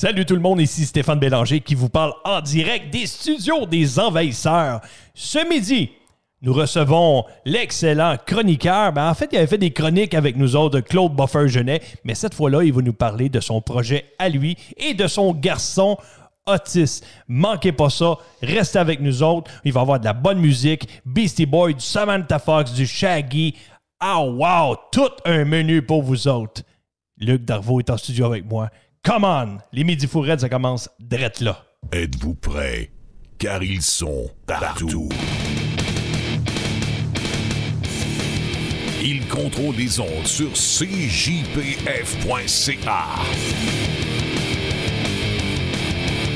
Salut tout le monde, ici Stéphane Bélanger qui vous parle en direct des studios des Envahisseurs. Ce midi, nous recevons l'excellent chroniqueur. En fait, il avait fait des chroniques avec nous autres, Claude Buffer-Genet, mais cette fois-là, il va nous parler de son projet à lui et de son garçon Otis. Manquez pas ça, restez avec nous autres. Il va y avoir de la bonne musique, Beastie Boy, du Samantha Fox, du Shaggy. Ah wow, tout un menu pour vous autres. Luc Darvaux est en studio avec moi. Come on! Les Midi Fourrettes, ça commence drette là. Êtes-vous prêts? Car ils sont partout. Ils contrôlent les ondes sur cjpf.ca.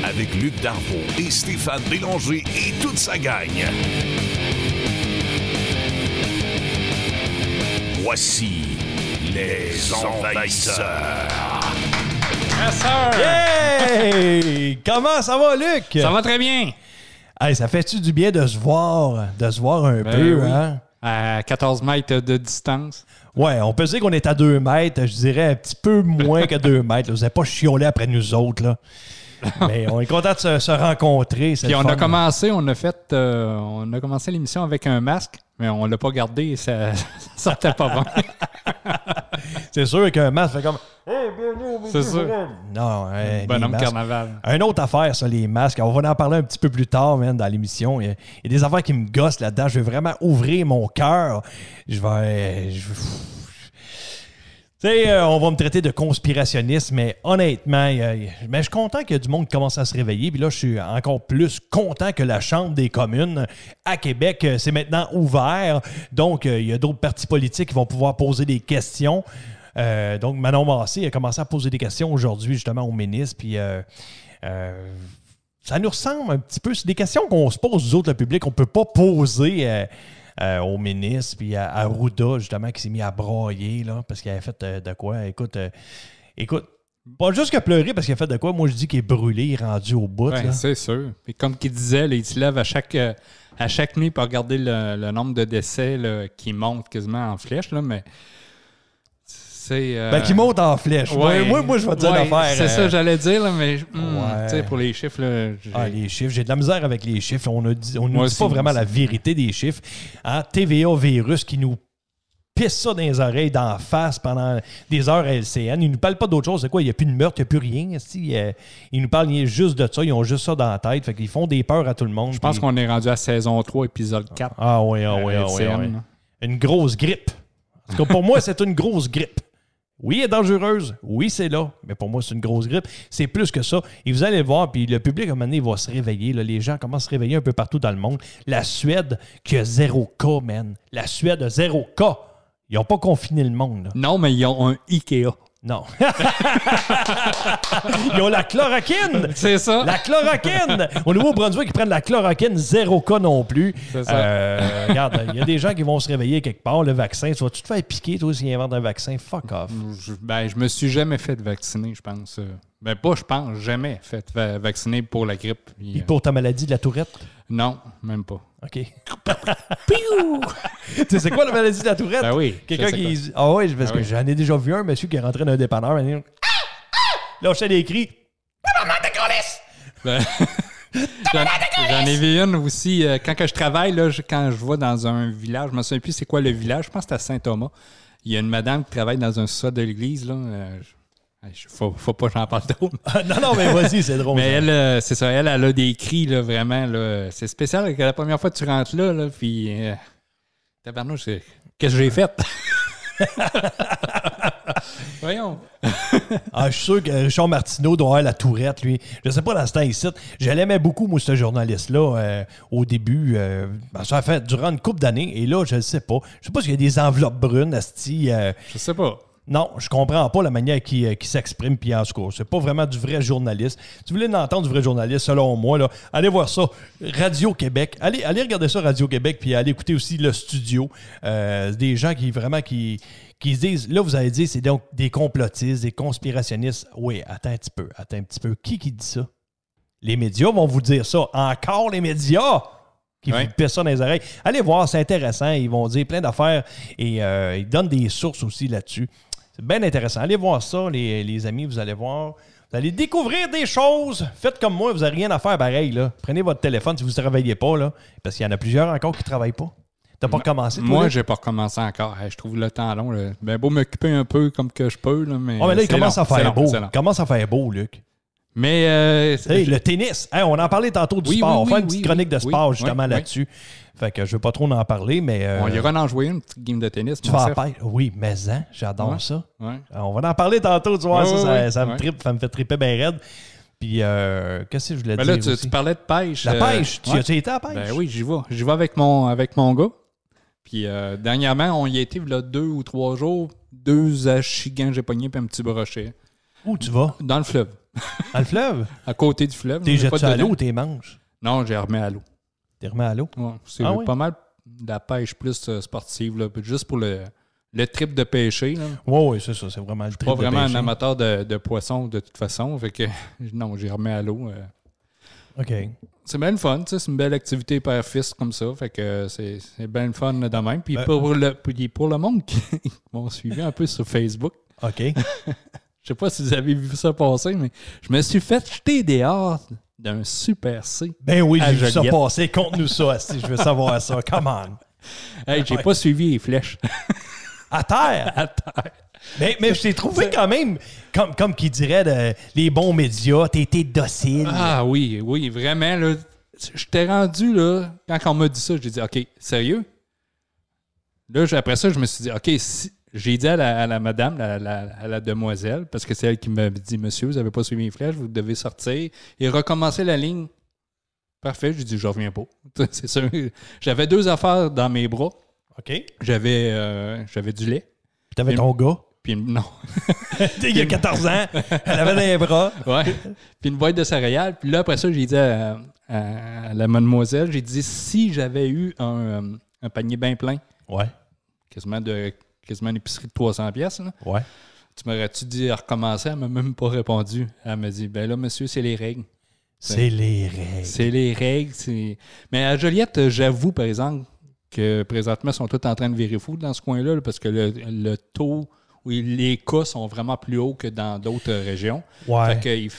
Avec Luc Darvaux et Stéphane Bélanger et toute sa gang. Voici les Envahisseurs. Yes, sir! Hey! Comment ça va, Luc? Ça va très bien. Hey, ça fait-tu du bien de se voir un peu, oui. hein? À 14 mètres de distance. Ouais, on peut dire qu'on est à 2 mètres. Je dirais un petit peu moins que 2 mètres. Là. Vous n'avez pas chiolé après nous autres, là. Mais on est content de se rencontrer. Puis on a commencé l'émission avec un masque, mais on l'a pas gardé et ça sortait pas bon. C'est sûr qu'un masque fait comme hey, bienvenue, c'est sûr. Non, Bonhomme carnaval. Une autre affaire, ça, les masques. On va en parler un petit peu plus tard, man, dans l'émission. Il y a des affaires qui me gossent là-dedans. Je vais vraiment ouvrir mon cœur. Tu sais, on va me traiter de conspirationniste, mais honnêtement, je suis content qu'il y a du monde qui commence à se réveiller. Puis là, je suis encore plus content que la Chambre des communes à Québec, c'est maintenant ouvert. Donc, il y a d'autres partis politiques qui vont pouvoir poser des questions. Donc, Manon Massé a commencé à poser des questions aujourd'hui, justement, au ministre. Puis, ça nous ressemble un petit peu. C'est des questions qu'on se pose, nous autres, le public. On ne peut pas poser... au ministre, puis à Arruda, justement, qui s'est mis à brailler, là, parce qu'il avait fait de quoi. Écoute, pas juste que pleurer parce qu'il a fait de quoi. Moi, je dis qu'il est brûlé, il est rendu au bout. Ouais, là. c'est sûr. Puis comme qu'il disait, là, il se lève à chaque nuit pour regarder le nombre de décès là, qui monte quasiment en flèche, là, mais c'est... Qui monte en flèche. Ouais, moi, je vais te dire l'affaire. C'est ça, j'allais dire, là, mais tu sais, pour les chiffres... Là, les chiffres, j'ai de la misère avec les chiffres. On ne dit aussi, pas vraiment la vérité des chiffres. Hein? TVA Virus qui nous pisse ça dans les oreilles, d'en face pendant des heures à LCN. Ils ne nous parlent pas d'autre chose. C'est quoi? Il n'y a plus de meurtre, il n'y a plus rien. Ils nous parlent juste de ça. Ils ont juste ça dans la tête. Fait qu'ils font des peurs à tout le monde. Je pense qu'on est rendu à saison 3, épisode 4. Ah oui. Une grosse grippe. En tout cas, pour moi, c'est une grosse grippe. Oui, elle est dangereuse. Oui, c'est là. Mais pour moi, c'est une grosse grippe. C'est plus que ça. Et vous allez le voir, puis le public, à un moment donné, va se réveiller. Là. Les gens commencent à se réveiller un peu partout dans le monde. La Suède, qui a 0 cas, man. La Suède a 0 cas. Ils n'ont pas confiné le monde. Là. Non, mais ils ont un Ikea. Non. Ils ont la chloroquine. C'est ça. La chloroquine. Au Nouveau-Brunswick, ils prennent la chloroquine, 0 cas non plus. C'est ça. Regarde, il y a des gens qui vont se réveiller quelque part. Le vaccin, tu vas-tu te faire piquer, toi, s'ils inventent un vaccin? Fuck off. Je me suis jamais fait vacciner, je pense. Jamais fait vacciner pour la grippe. Et pour ta maladie de la tourette? Non, même pas. OK. Tu sais, c'est quoi la maladie de la tourette? Ben oui. Quelqu'un qui... Ah oui, parce que j'en ai déjà vu un monsieur qui est rentré dans un dépanneur. Là, je fais des cris. J'en ai vu une aussi. Quand je travaille, là, quand je vais dans un village, je me souviens plus c'est quoi le village. Je pense que c'est à Saint-Thomas. Il y a une madame qui travaille dans un sous-sol de l'église. Là. Faut pas que j'en parle trop. non, mais vas-y, c'est drôle. Mais elle, c'est ça, elle a des cris, là, vraiment. Là, c'est spécial que la première fois que tu rentres là puis... tabarnouche, qu'est-ce que j'ai fait? Voyons. Je suis sûr que Richard Martineau doit avoir la tourette, lui. Je sais pas dans ce temps ici. Je l'aimais beaucoup, moi, ce journaliste-là, au début. Ça a fait durant une couple d'années. Et là, je ne sais pas. Je sais pas s'il y a des enveloppes brunes, asti. Je sais pas. Non, je comprends pas la manière qui s'exprime, puis en tout cas, c'est pas vraiment du vrai journaliste. Si vous voulez l'entendre du vrai journaliste, selon moi, là, allez voir ça, Radio-Québec. Allez regarder ça, Radio-Québec, puis allez écouter aussi le studio. Des gens qui se disent, là, vous allez dire, c'est donc des complotistes, des conspirationnistes. Oui, attends un petit peu. Qui dit ça? Les médias vont vous dire ça. Encore les médias! Qui vous pissent ça dans les oreilles. Allez voir, c'est intéressant. Ils vont dire plein d'affaires et ils donnent des sources aussi là-dessus. C'est bien intéressant. Allez voir ça, les amis, vous allez voir. Vous allez découvrir des choses. Faites comme moi, vous n'avez rien à faire pareil. Là. Prenez votre téléphone si vous ne travaillez pas, là, parce qu'il y en a plusieurs encore qui ne travaillent pas. T'as pas recommencé, toi? Moi, là? j'ai pas recommencé encore. Je trouve le temps long. Là. Ben, beau m'occuper un peu comme que je peux, là, mais. Oh, mais là, il commence à faire beau. Il commence à faire beau, Luc. Mais. Hey, le tennis. Hey, on en parlait tantôt du sport. On fait une petite chronique de sport justement là-dessus. Fait que je veux pas trop en parler, mais. On ira en jouer une petite game de tennis. Tu vas en parler? Oui, mais j'adore ça. Ouais. On va en parler tantôt, tu vois. Ça me trippe, ça me fait tripper bien raide. Puis, qu'est-ce que je voulais dire? Là, aussi? tu parlais de pêche. La pêche. Tu as été à la pêche? Ben oui, j'y vais. J'y vais avec mon gars. Puis, dernièrement, on y a été là, 2 ou 3 jours. 2 achigans, j'ai pogné, puis un petit brochet. Où tu vas? Dans le fleuve. Dans le fleuve? À côté du fleuve. T'es jeté à l'eau ou t'es manges? Non, j'ai remis à l'eau. T'es remis à l'eau? Ouais, c'est oui? pas mal de la pêche plus sportive, là, juste pour le trip de pêcher. Oui, c'est ça. C'est vraiment le trip pas de vraiment pêcher. un amateur de poissons de toute façon. Fait que non, j'ai remis à l'eau. OK. C'est bien le fun, tu sais, c'est une belle activité père-fils comme ça. Fait que c'est bien le fun de même. Puis pour le monde qui m'ont suivi un peu sur Facebook. OK. Je sais pas si vous avez vu ça passer, mais je me suis fait jeter dehors d'un Super C. Ben oui, j'ai vu ça Joliette. passer. Conte-nous ça, si je veux savoir ça. Come on. Hey, j'ai pas suivi les flèches. À terre? À terre. Mais je t'ai trouvé quand même, comme qui dirait les bons médias, t'as été docile. Ah oui, vraiment. Là, je t'ai rendu, là, quand on m'a dit ça, j'ai dit, OK, sérieux? Là, après ça, je me suis dit, OK, j'ai dit à la madame, à la demoiselle, parce que c'est elle qui m'a dit, monsieur, vous n'avez pas suivi les flèches, vous devez sortir et recommencer la ligne. Parfait, j'ai dit, je reviens pas. C'est sûr. J'avais 2 affaires dans mes bras. OK. J'avais du lait. Puis t'avais ton gars. Puis non. Il y a 14 ans, elle avait les bras. Ouais. Puis une boîte de céréales. Puis là, après ça, j'ai dit à la mademoiselle, j'ai dit, si j'avais eu un panier bien plein, Ouais. quasiment une épicerie de 300$, là, Ouais. tu m'aurais-tu dit à recommencer? Elle m'a même pas répondu. Elle m'a dit, ben là, monsieur, c'est les règles. C'est les règles. C'est les règles. Mais à Joliette, j'avoue, par exemple, que présentement, ils sont tous en train de virer fou dans ce coin-là, là, parce que le taux, les cas sont vraiment plus hauts que dans d'autres régions. Ouais. Fait que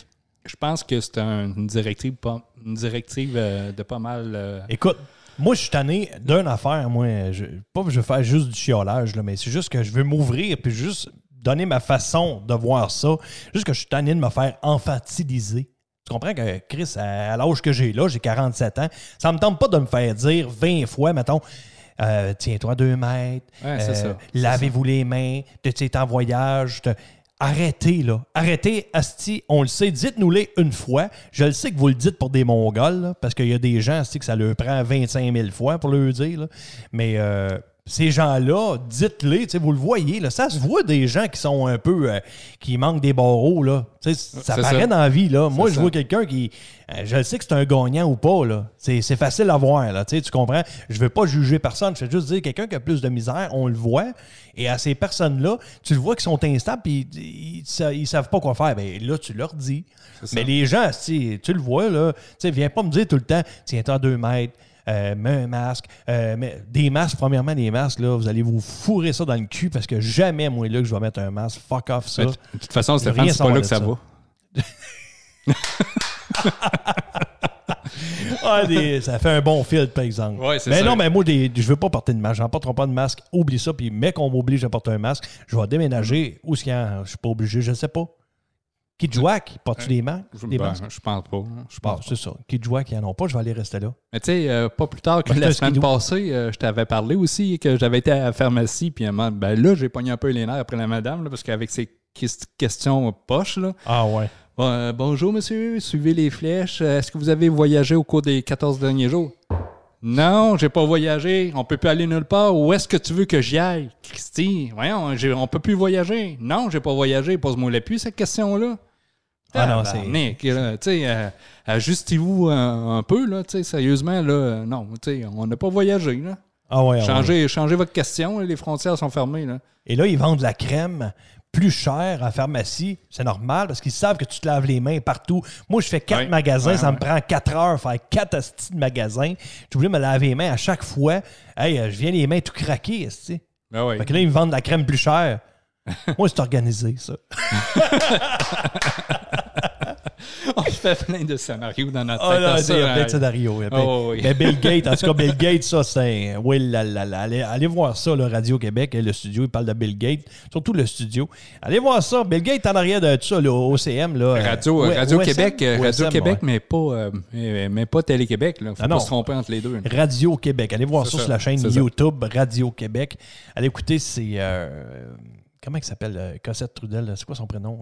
je pense que c'est une directive de pas mal... Écoute, moi, je suis tanné d'une affaire. Moi, je veux faire juste du chiolage, là, mais c'est juste que je veux m'ouvrir puis juste donner ma façon de voir ça. Juste que je suis tanné de me faire infantiliser. Tu comprends que, Chris, à l'âge que j'ai là, j'ai 47 ans, ça me tente pas de me faire dire 20 fois, mettons, tiens-toi 2 mètres, Ouais, c'est ça. lavez-vous les mains, tu es en voyage. Arrêtez, là. Arrêtez, asti, on le sait. Dites-nous-les une fois. Je le sais que vous le dites pour des Mongols, là, parce qu'il y a des gens, asti, que ça leur prend 25 000 fois pour le dire. Là. Mais ces gens-là, dites-les, vous le voyez, là, ça se voit des gens qui sont un peu, qui manquent des barreaux, là. Ça paraît dans la vie, là. Moi, je vois quelqu'un qui, je le sais que c'est un gagnant ou pas, là. C'est facile à voir, là. Tu comprends? Je veux pas juger personne, je veux juste dire quelqu'un qui a plus de misère, on le voit. Et à ces personnes-là, tu le vois qu'ils sont instables puis ils savent pas quoi faire. Bien là, tu leur dis. Mais les gens, tu le vois, là, viens pas me dire tout le temps, tiens-toi 2 mètres, mets un masque. Mais des masques, premièrement, des masques, là, vous allez vous fourrer ça dans le cul parce que jamais, moi, là, que je vais mettre un masque. Fuck off ça. De toute façon, Stéphane, c'est pas là que ça va. Ça fait un bon filtre, par exemple. Ouais, c'est mais ça. non, mais moi, je veux pas porter de masque. J'en porterai pas de masque. Oublie ça. Puis, mec, on m'oblige à porter un masque. Je vais déménager. Où est-ce qu'il y a? Je suis pas obligé. Je sais pas. Kidjouak, portes-tu des masques? Je pense pas. C'est ça. Kidjouak, ils en ont pas. Je vais aller rester là. Mais tu sais, pas plus tard que la semaine passée, je t'avais parlé aussi que j'avais été à la pharmacie. Puis ben là, j'ai pogné un peu les nerfs après la madame, là, parce qu'avec ses questions poches, là. Ah ouais. Bonjour, monsieur. Suivez les flèches. Est-ce que vous avez voyagé au cours des 14 derniers jours? Non, j'ai pas voyagé. On peut plus aller nulle part. Où est-ce que tu veux que j'y aille? Christy, voyons, on peut plus voyager. Non, j'ai pas voyagé. Pose-moi l'appui, cette question-là. Ah non, c'est... Nick, tu sais, ajustez-vous un peu, là, tu sais, sérieusement, là, non, tu sais, on n'a pas voyagé, là. Ah ouais. Changez votre question, les frontières sont fermées, là. Et là, ils vendent de la crème plus chère à la pharmacie. C'est normal parce qu'ils savent que tu te laves les mains partout. Moi, je fais 4 magasins. Ça me prend 4 heures faire 4 astis de magasins. Je voulais me laver les mains à chaque fois. Hey, je viens les mains tout craquées, asti. Ben oui. Fait que là, ils me vendent de la crème plus chère. Moi, c'est organisé, ça. On se fait plein de scénarios dans notre Ah tête. là, Ça, il y a plein de scénarios. oui. Mais Bill Gates, en tout cas, Bill Gates, ça, c'est... Oui, allez voir ça, le Radio-Québec, le studio, il parle de Bill Gates, surtout le studio. Allez voir ça. Bill Gates en arrière de tout ça, le OCM. Là, Radio-Québec, OSM, Radio-Québec, ouais. mais pas Télé-Québec. Il ne faut pas se tromper entre les deux. Radio-Québec. Allez voir C'est ça ça, sur la chaîne c'est ça. YouTube Radio-Québec. Allez écouter, c'est... comment il s'appelle? Cossette Trudel, c'est quoi son prénom?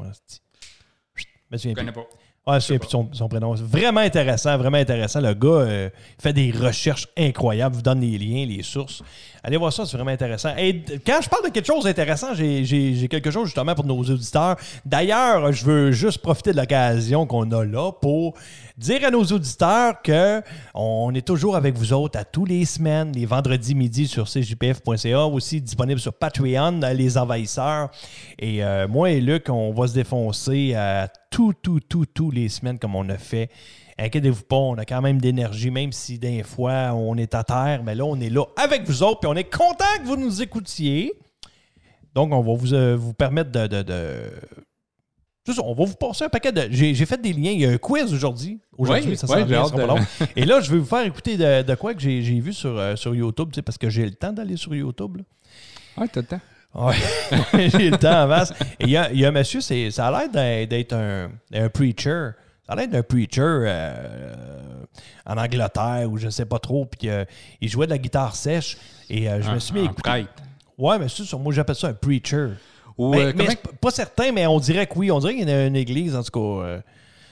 Je me souviens plus. Je connais pas. Ouais, je ne sais plus son prénom. C'est vraiment intéressant, vraiment intéressant. Le gars il fait des recherches incroyables, vous donne les liens, les sources. Allez voir ça, c'est vraiment intéressant. Et quand je parle de quelque chose d'intéressant, j'ai quelque chose justement pour nos auditeurs. D'ailleurs, je veux juste profiter de l'occasion qu'on a là pour dire à nos auditeurs qu'on est toujours avec vous autres à tous les semaines, les vendredis midi sur cjpf.ca, aussi disponible sur Patreon, les envahisseurs. Et moi et Luc, on va se défoncer à tous les semaines comme on a fait. Inquiétez-vous pas, on a quand même d'énergie, même si des fois on est à terre, mais là on est là avec vous autres, puis on est content que vous nous écoutiez. Donc on va vous permettre on va vous passer un paquet de... J'ai fait des liens, il y a un quiz aujourd'hui. Oui, ça sera j'ai hâte pas long. Et là, je vais vous faire écouter de quoi que j'ai vu sur YouTube, tu sais, parce que j'ai le temps d'aller sur YouTube. Oui, t'as le temps. Ouais, j'ai le temps en masse. Et il y a un monsieur, ça a l'air d'être un preacher. Ça a l'air d'un preacher en Angleterre ou je sais pas trop. Puis il jouait de la guitare sèche. Et je me suis mis à écouter. Prêtre. Ouais, mais c'est ça, moi j'appelle ça un preacher. Ou, mais c'est pas certain, mais on dirait que oui. On dirait qu'il y a une église, en tout cas.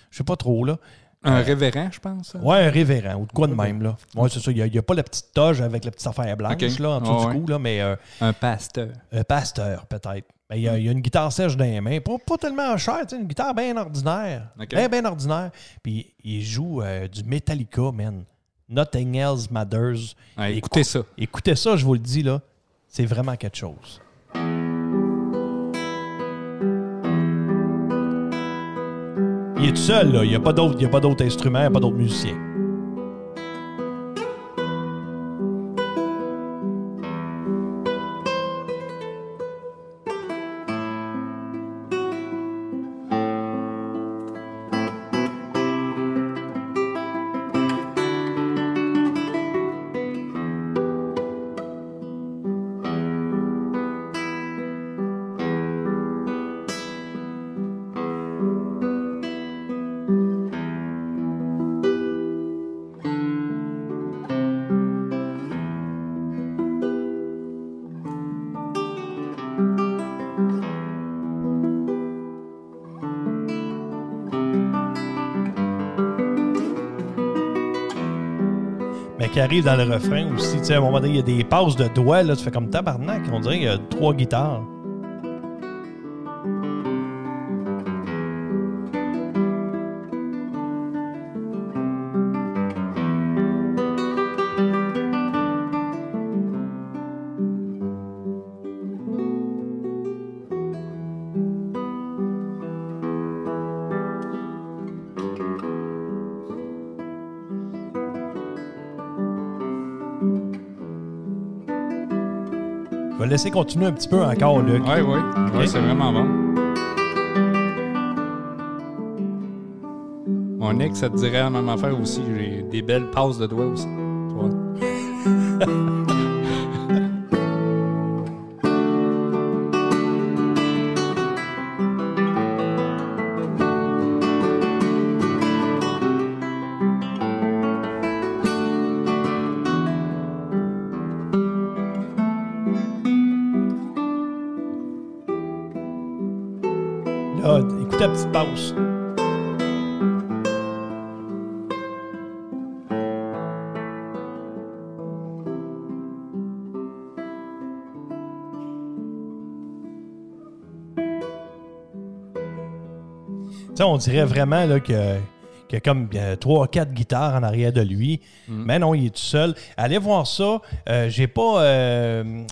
Je sais pas trop, là. Un révérend, je pense. Ouais, un révérend, ou de quoi de même, là. Ouais, c'est ça. Il n'y a pas la petite toge avec la petite affaire blanche, là, en dessous du cou, là, mais... un pasteur. Un pasteur, peut-être. Ben, il y a une guitare sèche dans les mains. Pas tellement chère, une guitare bien ordinaire. Bien ordinaire. Puis il joue du Metallica, man. Nothing Else Matters. Ouais, écoutez ça. Écoutez ça, je vous le dis, là. C'est vraiment quelque chose. Il est tout seul, là. Il n'y a pas d'autres instruments, il n'y a pas d'autres musiciens. Qui arrive dans le refrain aussi. Tu sais, à un moment donné, il y a des passes de doigts, là, tu fais comme tabarnak. On dirait qu'il y a 3 guitares. Je vais laisser continuer un petit peu encore, Luc. Oui, oui. Okay. Oui, c'est vraiment bon. Mon ex, ça te dirait la même affaire aussi. J'ai des belles passes de doigts aussi. Tu vois? Là, écoute la petite passe. Tu sais, on dirait vraiment là, qu'il y a comme 3-4 guitares en arrière de lui. Mais non, il est tout seul. Allez voir ça. J'ai pas...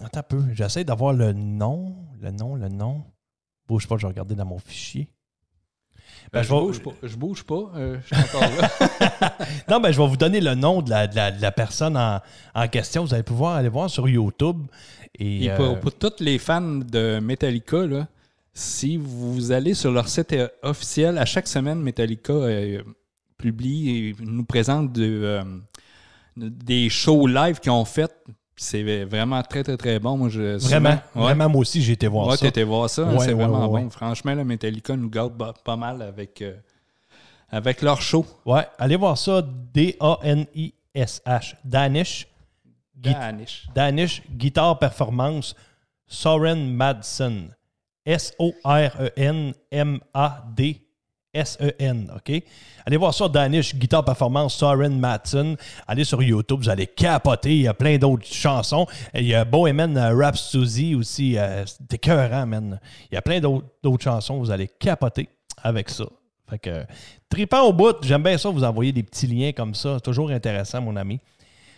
Attends un peu. J'essaie d'avoir le nom. Bouge pas, je vais regarder dans mon fichier. Ben, je bouge pas. Je suis encore là. Non, ben, je vais vous donner le nom de la personne en question. Vous allez pouvoir aller voir sur YouTube. Et, pour tous les fans de Metallica, là, Si vous allez sur leur site officiel, à chaque semaine, Metallica publie et nous présente des shows live qu'ils ont fait. C'est vraiment très, très, très bon. Moi, Vraiment, moi aussi, j'ai été voir ça. Tu été voir ça. Ouais, c'est vraiment ouais. bon. Franchement, là, Metallica nous garde pas mal avec leur show. Ouais, allez voir ça. D-A-N-I-S-H. Danish Guitar Performance. Soren Madsen. S-O-R-E-N-M-A-D-S-E-N. OK? Allez voir ça, Danish Guitar Performance, Soren Madsen. Allez sur YouTube, vous allez capoter. Il y a plein d'autres chansons. Il y a Bohemian Rhapsody aussi. C'est écœurant, man. Il y a plein d'autres chansons. Vous allez capoter avec ça. Fait que, tripant au bout, j'aime bien ça, vous envoyer des petits liens comme ça. C'est toujours intéressant, mon ami.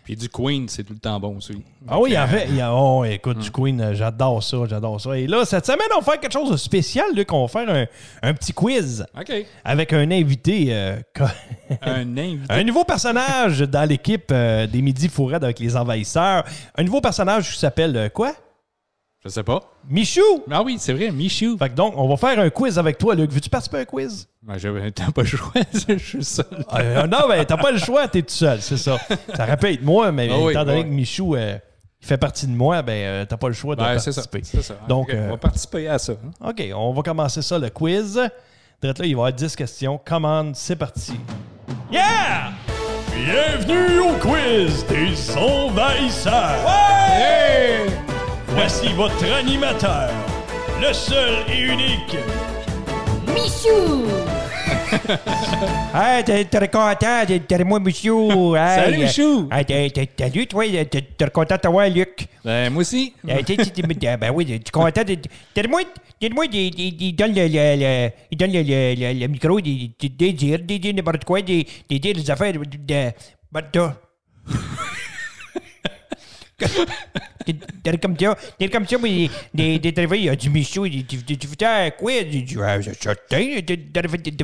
Puis du Queen, c'est tout le temps bon aussi. Ah oui, écoute, du Queen, j'adore ça. Et là, cette semaine, on va faire quelque chose de spécial, Luc. On va faire un petit quiz. OK. Avec un invité. Un invité. Un nouveau personnage dans l'équipe des Midi Fourrades avec les envahisseurs. Un nouveau personnage qui s'appelle quoi? Je sais pas. Michou! Ah oui, c'est vrai, Michou. Fait que donc, on va faire un quiz avec toi, Luc. Veux-tu participer à un quiz? Ben, t'as pas le choix, je suis seul. Non, ben, t'as pas le choix, t'es tout seul, c'est ça. Ça aurait pu être moi, mais étant donné que Michou il fait partie de moi, ben, t'as pas le choix de participer. C'est ça. Donc, on va participer à ça. OK, on va commencer ça, le quiz. Direct là, il va y avoir 10 questions. Commande, c'est parti. Yeah! Bienvenue au quiz des envahisseurs! Ouais! Voici votre animateur, le seul et unique, Michou! Ah, t'es content, t'es moi, Michou. Salut, Michou! Salut, toi, t'es content de t'avoir, Luc. Ben, moi aussi. Ben oui, t'es content de... Dites-moi, il donne le micro, il dit n'importe quoi, il dit des affaires de... T'es comme ça, mais des travails, il y a du Michou, tu fais un quiz, il dit, certain, tu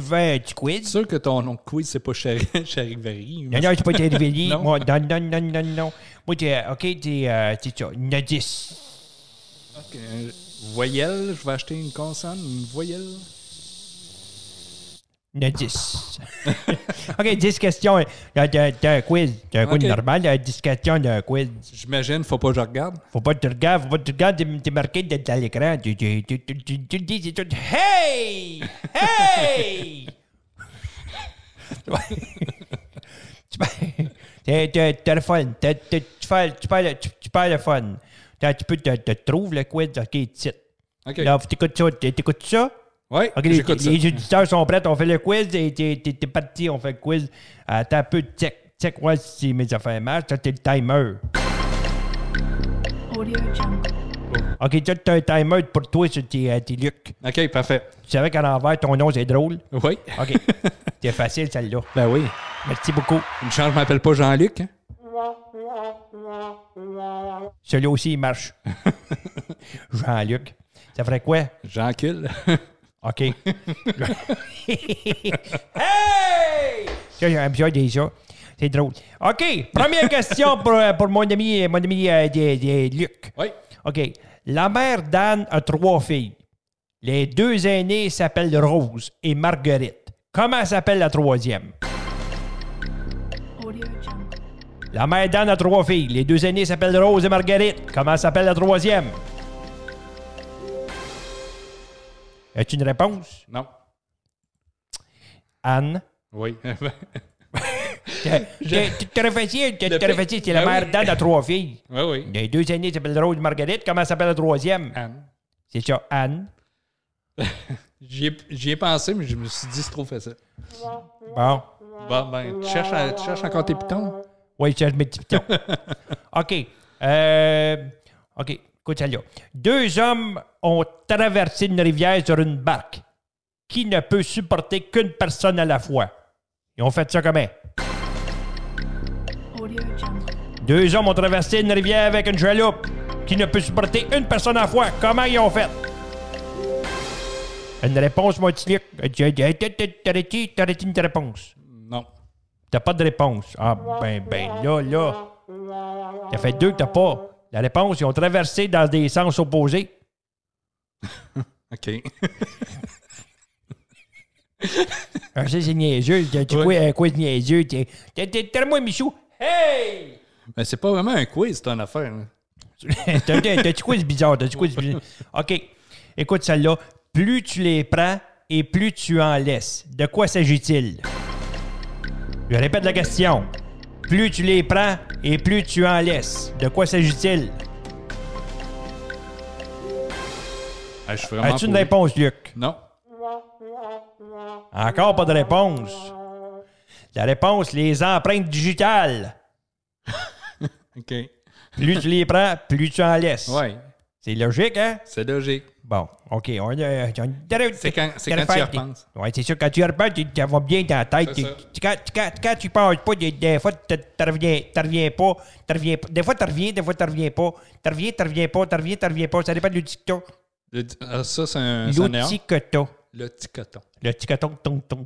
fais un petit quiz. C'est sûr que ton nom de quiz, c'est pas Charivari. Non, c'est pas Charivari. Non. Moi, non. Moi, t'es ça, Nadis. OK. Voyelle, je vais acheter une consonne, une voyelle. Nadis. OK, 10 questions d'un quiz. C'est un quiz normal, 10 questions d'un quiz. J'imagine, faut pas que je regarde. Faut pas que tu regardes, t'es marqué dans l'écran. Tu le dis, c'est tout. Hey! Hey! T'as le fun. Tu perds le fun. Tu peux te trouver le quiz. OK, titre. OK. Là, t'écoutes ça? Oui, OK, j'écoute ça. Les auditeurs sont prêts. On fait le quiz. T'es parti, on fait le quiz. Attends un peu. Check, ouais, si mes affaires marchent. Ça, t'es le timer. Audio Jungle. OK, tu as un timer pour toi sur tes Luc. OK, parfait. Tu savais qu'à l'envers, ton nom, c'est drôle? Oui. OK. C'est facile, celle-là. Ben oui. Merci beaucoup. Une chance, je m'appelle pas Jean-Luc. Hein? Celui-là aussi, il marche. Jean-Luc. Ça ferait quoi? Jean-Cul. OK. Hey! Ça, j'ai un épisode déjà. C'est drôle. OK. Première question pour mon ami Luc. Oui. OK. La mère d'Anne a 3 filles. Les 2 aînées s'appellent Rose et Marguerite. Comment s'appelle la 3e? Audio Jungle. La mère d'Anne a 3 filles. Les 2 aînées s'appellent Rose et Marguerite. Comment s'appelle la 3e? As-tu une réponse? Non. Anne. Oui. T'aurais fait c'est la mère d'Anne a 3 filles. Oui. Les 2 aînées s'appellent Rose et Marguerite. Comment s'appelle la 3e? Anne. C'est ça, Anne. J'y ai pensé, mais je me suis dit, c'est trop facile. Bon. Bon, ben, tu cherches encore tes pitons? Oui, je cherche mes petits pitons. OK. OK, écoute celle-là. 2 hommes ont traversé une rivière sur une barque. Qui ne peut supporter qu'une personne à la fois? Ils ont fait ça comment? Audio Jungle. 2 hommes ont traversé une rivière avec une chaloupe. Qui ne peut supporter une personne à la fois? Comment ils ont fait? Une réponse, mon petit Luc. T'aurais-tu une réponse? Non. T'as pas de réponse. Ah, là. Ça fait 2 que t'as pas. La réponse, ils ont traversé dans des sens opposés. OK. Ah, ça, c'est niaiseux. Tu Ouais. quoi, un quiz niaiseux? Tell-moi, Michou. Hey! Mais c'est pas vraiment un quiz, c'est une affaire. Là. T'as-tu quiz bizarre? OK. Écoute celle-là. Plus tu les prends et plus tu en laisses. De quoi s'agit-il? Je répète la question. Plus tu les prends et plus tu en laisses. De quoi s'agit-il? Ah, je suis vraiment As-tu une pourri. réponse, Luc? Non. Encore pas de réponse. La réponse, les empreintes digitales. OK. Plus tu les prends, plus tu en laisses. Ouais, C'est logique, hein? c'est logique. Bon, OK. C'est quand tu y repenses. Oui, c'est sûr, quand tu y repenses, tu vas bien dans la tête. C'est ça. Quand tu penses pas, des fois, tu reviens pas. Des fois, tu reviens, des fois, tu reviens pas. Tu reviens pas. Ça dépend de l'outil que Ça, c'est un t'as. néant. L'outil que t'as. Le petit coton. Le petit coton, ton.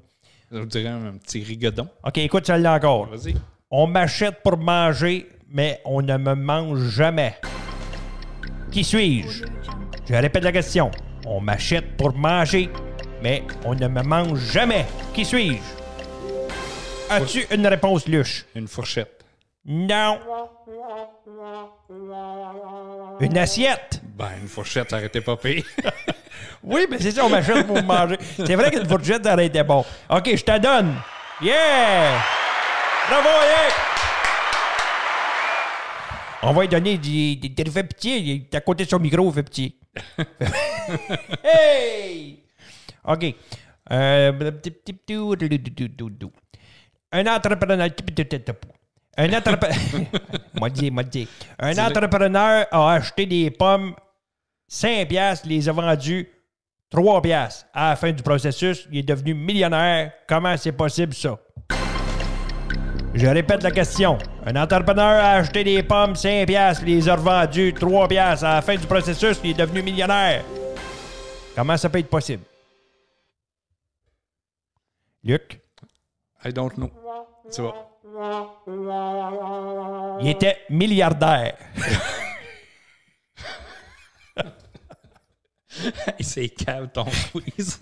Je dirais un petit rigodon. OK, écoute celle-là encore. Vas-y. On m'achète pour manger, mais on ne me mange jamais. Qui suis-je? Je répète la question. On m'achète pour manger, mais on ne me mange jamais. Qui suis-je? As-tu une réponse, Luche? Une fourchette. Non. Une assiette? Ben, une fourchette, ça aurait été pas pire. Oui, mais c'est ça, on m'achète pour manger. C'est vrai qu'une fourchette, ça aurait été bon. OK, je te donne. Yeah! Bravo, yeah! On va lui donner des fait pitié. Il est à côté de son micro, il fait pitié. Hey! OK. Un entrepreneur. Un entrepreneur a acheté des pommes 5 piastres, les a vendues 3 piastres. À la fin du processus, il est devenu millionnaire. Comment c'est possible, ça? Je répète la question. Un entrepreneur a acheté des pommes 5 piastres, les a revendues 3 piastres. À la fin du processus, il est devenu millionnaire. Comment ça peut être possible? Luc? I don't know. Tu vois. Il était milliardaire. C'est cave ton quiz.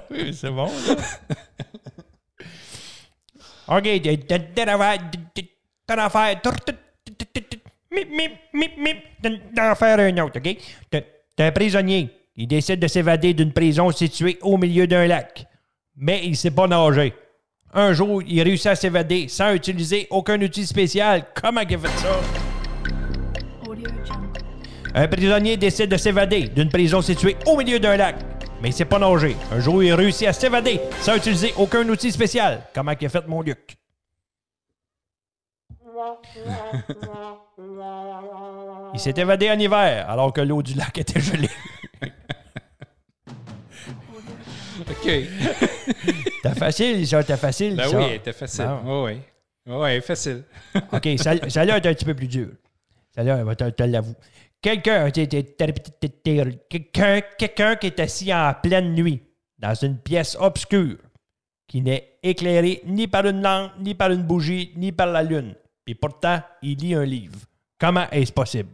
Oui, c'est bon, ça. OK. T'en en faire un autre, OK? T'es un prisonnier. Il décide de s'évader d'une prison située au milieu d'un lac. Mais il ne sait pas nager. Un jour, il réussit à s'évader sans utiliser aucun outil spécial. Comment il a fait ça? Audio Jungle. Un prisonnier décide de s'évader d'une prison située au milieu d'un lac. Mais il ne sait pas nager. Un jour, il réussit à s'évader sans utiliser aucun outil spécial. Comment il a fait, mon Luc? Il s'est évadé en hiver, alors que l'eau du lac était gelée. OK. T'as facile, ça, t'as facile, Ben ça. oui, elle était facile. Ah. Oui, oui. Oui, facile. OK, celle-là est un petit peu plus dure. Celle-là, je te l'avoue. Quelqu'un qui est assis en pleine nuit dans une pièce obscure qui n'est éclairée ni par une lampe, ni par une bougie, ni par la lune. Et pourtant, il lit un livre. Comment est-ce possible?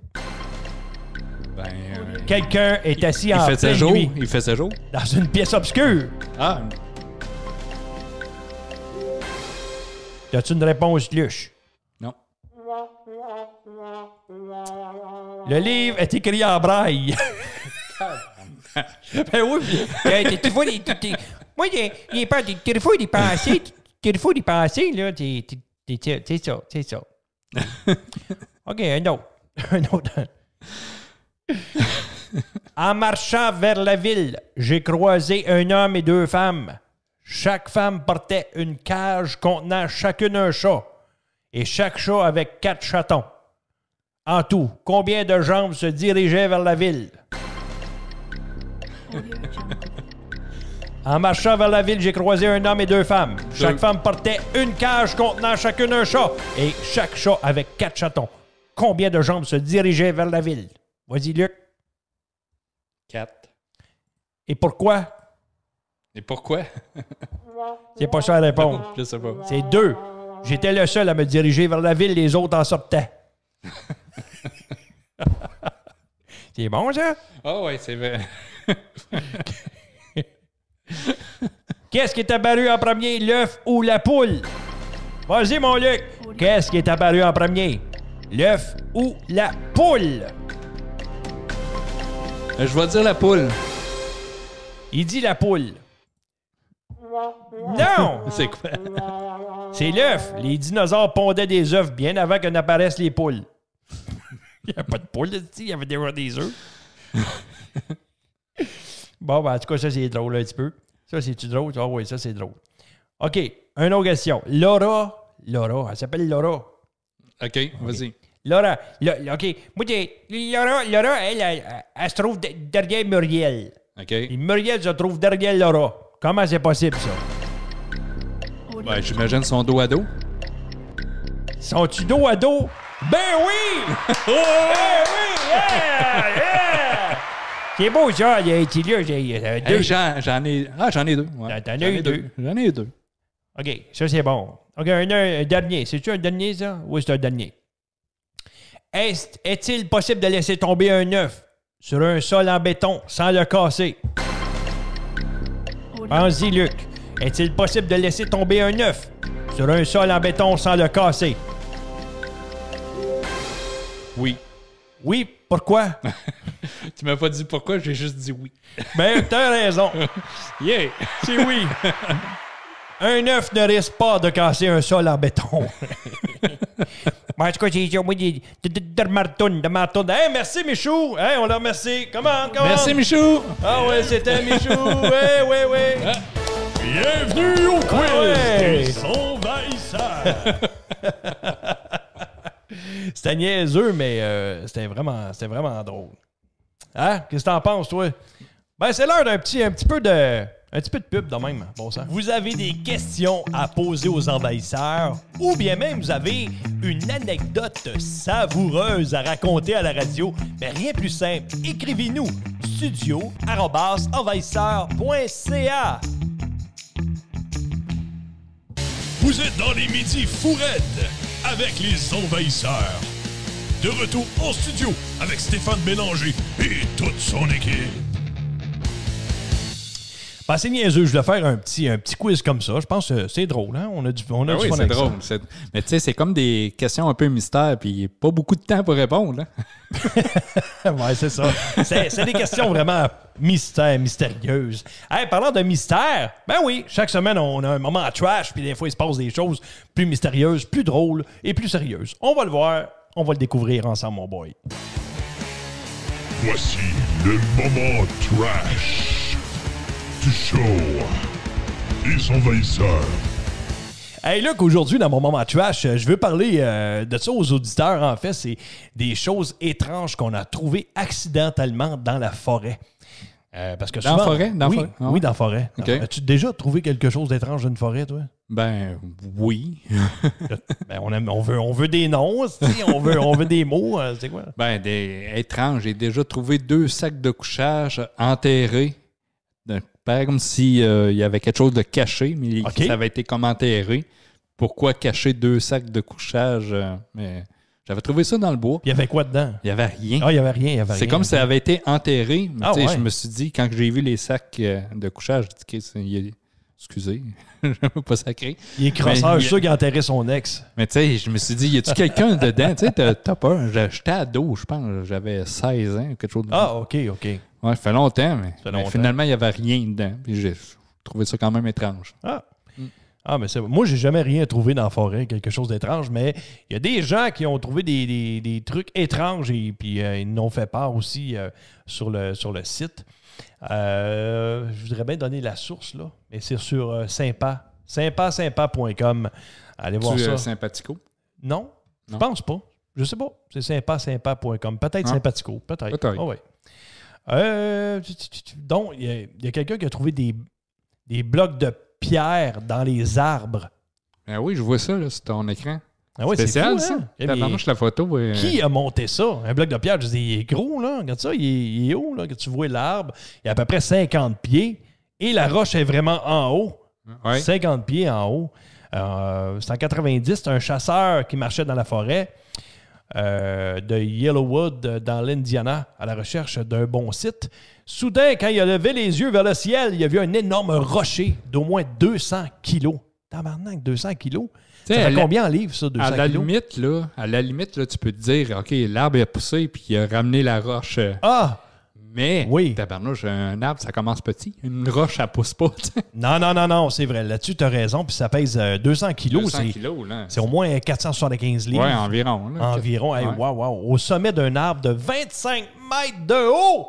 Ben, Quelqu'un est assis en il faisait pleine jour. nuit Il faisait jour. dans une pièce obscure. Ah, As-tu une réponse, Luche? non. Le livre est écrit en braille. Ben oui, tu vois, moi, il est pas, tu faut y penser, là, c'est ça. OK, un autre. En marchant vers la ville, j'ai croisé un homme et 2 femmes. Chaque femme portait une cage contenant chacune un chat. Et chaque chat avec 4 chatons. En tout, combien de jambes se dirigeaient vers la ville? Audio Jungle. En marchant vers la ville, j'ai croisé un homme et 2 femmes. Chaque Deux. femme portait une cage contenant chacune un chat. Et chaque chat avec 4 chatons. Combien de jambes se dirigeaient vers la ville? Vas-y, Luc. 4. Et pourquoi? Et pourquoi? C'est pas ça la réponse. Je sais pas. C'est 2. J'étais le seul à me diriger vers la ville, les autres en sortaient. C'est bon, ça? Ah oui, c'est vrai. Qu'est-ce qui est apparu en premier, l'œuf ou la poule? Vas-y, mon Luc. Qu'est-ce qui est apparu en premier? L'œuf ou la poule? Je vais dire la poule. Il dit la poule. Non! C'est quoi? C'est l'œuf. Les dinosaures pondaient des œufs bien avant que n'apparaissent les poules. Il n'y avait pas de poules, il y avait déjà des œufs. Bon, ben, en tout cas, ça, c'est drôle un petit peu. Ça, c'est-tu drôle? Ah oui, ça, c'est drôle. OK, une autre question. Laura, elle s'appelle Laura. OK, vas-y. Laura, OK. Moi, Laura, elle se trouve derrière Muriel. OK. Et Muriel se trouve derrière Laura. Comment c'est possible, ça? Ben, j'imagine son dos à dos. Sont-tu dos à dos? Ben oui! Ben oui! Yeah! C'est beau, ça. Il y a là, j'ai deux. Hey, j'en ai... Ah, j'en ai deux. Ouais. T'en as eu deux. J'en ai eu deux. OK, ça, c'est bon. OK, un dernier. C'est-tu un dernier, ça? Oui, c'est un dernier. Est-il possible de laisser tomber un œuf sur un sol en béton sans le casser? Pense-y, Luc. Est-il possible de laisser tomber un œuf sur un sol en béton sans le casser? Oui. Oui, pourquoi? Tu m'as pas dit pourquoi, j'ai juste dit oui. Ben, t'as raison. Yeah! C'est oui. Un œuf ne risque pas de casser un sol en béton. En tout cas, c'est ça. Moi, de Martoun. Hey, merci, Michou. Hey, on le remercie. Comment? Merci, Michou! Ah ouais, c'était Michou. Ouais. Bienvenue au quiz Ouais. des envahisseurs. C'était niaiseux, mais c'était vraiment drôle. Hein? Qu'est-ce que t'en penses, toi? Ben, c'est l'heure d'un petit peu de pub, de même. Bon sang. Vous avez des questions à poser aux envahisseurs ou bien même vous avez une anecdote savoureuse à raconter à la radio, mais rien de plus simple. Écrivez-nous studio@envahisseur.ca. Vous êtes dans les midis fourrettes avec les envahisseurs. De retour en studio avec Stéphane Bélanger et toute son équipe. Ben, c'est niaiseux, je voulais faire un petit quiz comme ça. Je pense que c'est drôle, hein? On a du fun Oui, c'est avec drôle. Mais tu sais, c'est comme des questions un peu mystères, puis pas beaucoup de temps pour répondre. Hein? ça. Ouais, c'est ça. C'est des questions vraiment mystérieuses. Hey, parlant de mystère, ben oui, chaque semaine, on a un moment trash, puis des fois, il se passe des choses plus mystérieuses, plus drôles et plus sérieuses. On va le voir, on va le découvrir ensemble, mon boy. Voici le moment trash du show des envahisseurs. Hey Luc, aujourd'hui, dans mon moment trash, je veux parler de ça aux auditeurs. En fait, c'est des choses étranges qu'on a trouvées accidentellement dans la forêt. Parce que Dans la forêt? Oui, Ah ouais? oui, dans la forêt. OK. As-tu déjà trouvé quelque chose d'étrange dans une forêt, toi? Ben, oui. Ben, on veut des noms, on veut des mots. C'est quoi? Ben, étrange. J'ai déjà trouvé 2 sacs de couchage enterrés. Pareil comme s'il y avait quelque chose de caché, mais OK. ça avait été comme enterré. Pourquoi cacher 2 sacs de couchage? Mais j'avais trouvé ça dans le bois. Il y avait quoi dedans? Il n'y avait rien. Ah, il y avait rien. C'est comme si ça avait été enterré. Mais Ah, tu sais, ouais. je me suis dit, quand j'ai vu les sacs de couchage, j'ai dit, excusez, je ne veux pas sacrer. Il est crosseur, Mais je suis sûr qu'il a enterré son ex. Mais tu sais, je me suis dit, y a-tu quelqu'un dedans? Tu sais, t'as peur. J'étais ado, je pense. J'avais 16 ans, quelque chose de Ah, OK. Ouais, ça fait longtemps, mais, fait longtemps. mais finalement, il n'y avait rien dedans. Puis j'ai trouvé ça quand même étrange. Ah, mais c'est... Moi, j'ai jamais rien trouvé dans la forêt, quelque chose d'étrange, mais il y a des gens qui ont trouvé des trucs étranges et puis ils nous ont fait part aussi sur le site. Je voudrais bien donner la source, là, mais c'est sur Sympa. Sympa.com. Allez voir ça. Sympathico? Non, je Non. pense pas. Je sais pas. C'est sympa.com. Peut-être Ah. Sympatico. Peut-être. Peut-être. Ah ouais. Donc, il y a quelqu'un qui a trouvé des blocs de pierre dans les arbres. Ben oui, je vois ça là, sur ton écran. Ah ouais, c'est Spécial, fou, ça. hein? Tabarnouche, la photo. Qui a monté ça? Un bloc de pierre, je dis, il est gros, là. Regarde ça, il est haut, là. Quand tu vois l'arbre, il y a à peu près 50 pieds et la roche est vraiment en haut. Ouais. 50 pieds en haut. C'est en 90, c'est un chasseur qui marchait dans la forêt. de Yellowwood dans l'Indiana à la recherche d'un bon site. Soudain, quand il a levé les yeux vers le ciel, il a vu un énorme rocher d'au moins 200 kilos. Tabarnak, 200 kilos? Ça fait combien en livres, ça, 200 à la kilos? limite, là, tu peux te dire, OK, l'arbre a poussé puis il a ramené la roche. Ah! Mais, Oui. tabarnouche, un arbre, ça commence petit. Une roche, elle pousse pas. tu sais. Non, c'est vrai. Là-dessus, tu as raison. Puis ça pèse 200 kilos. 200 kilos, là. C'est au moins 475 livres. Ouais, environ. Là. Environ. Hey, Ouais. wow. Au sommet d'un arbre de 25 mètres de haut.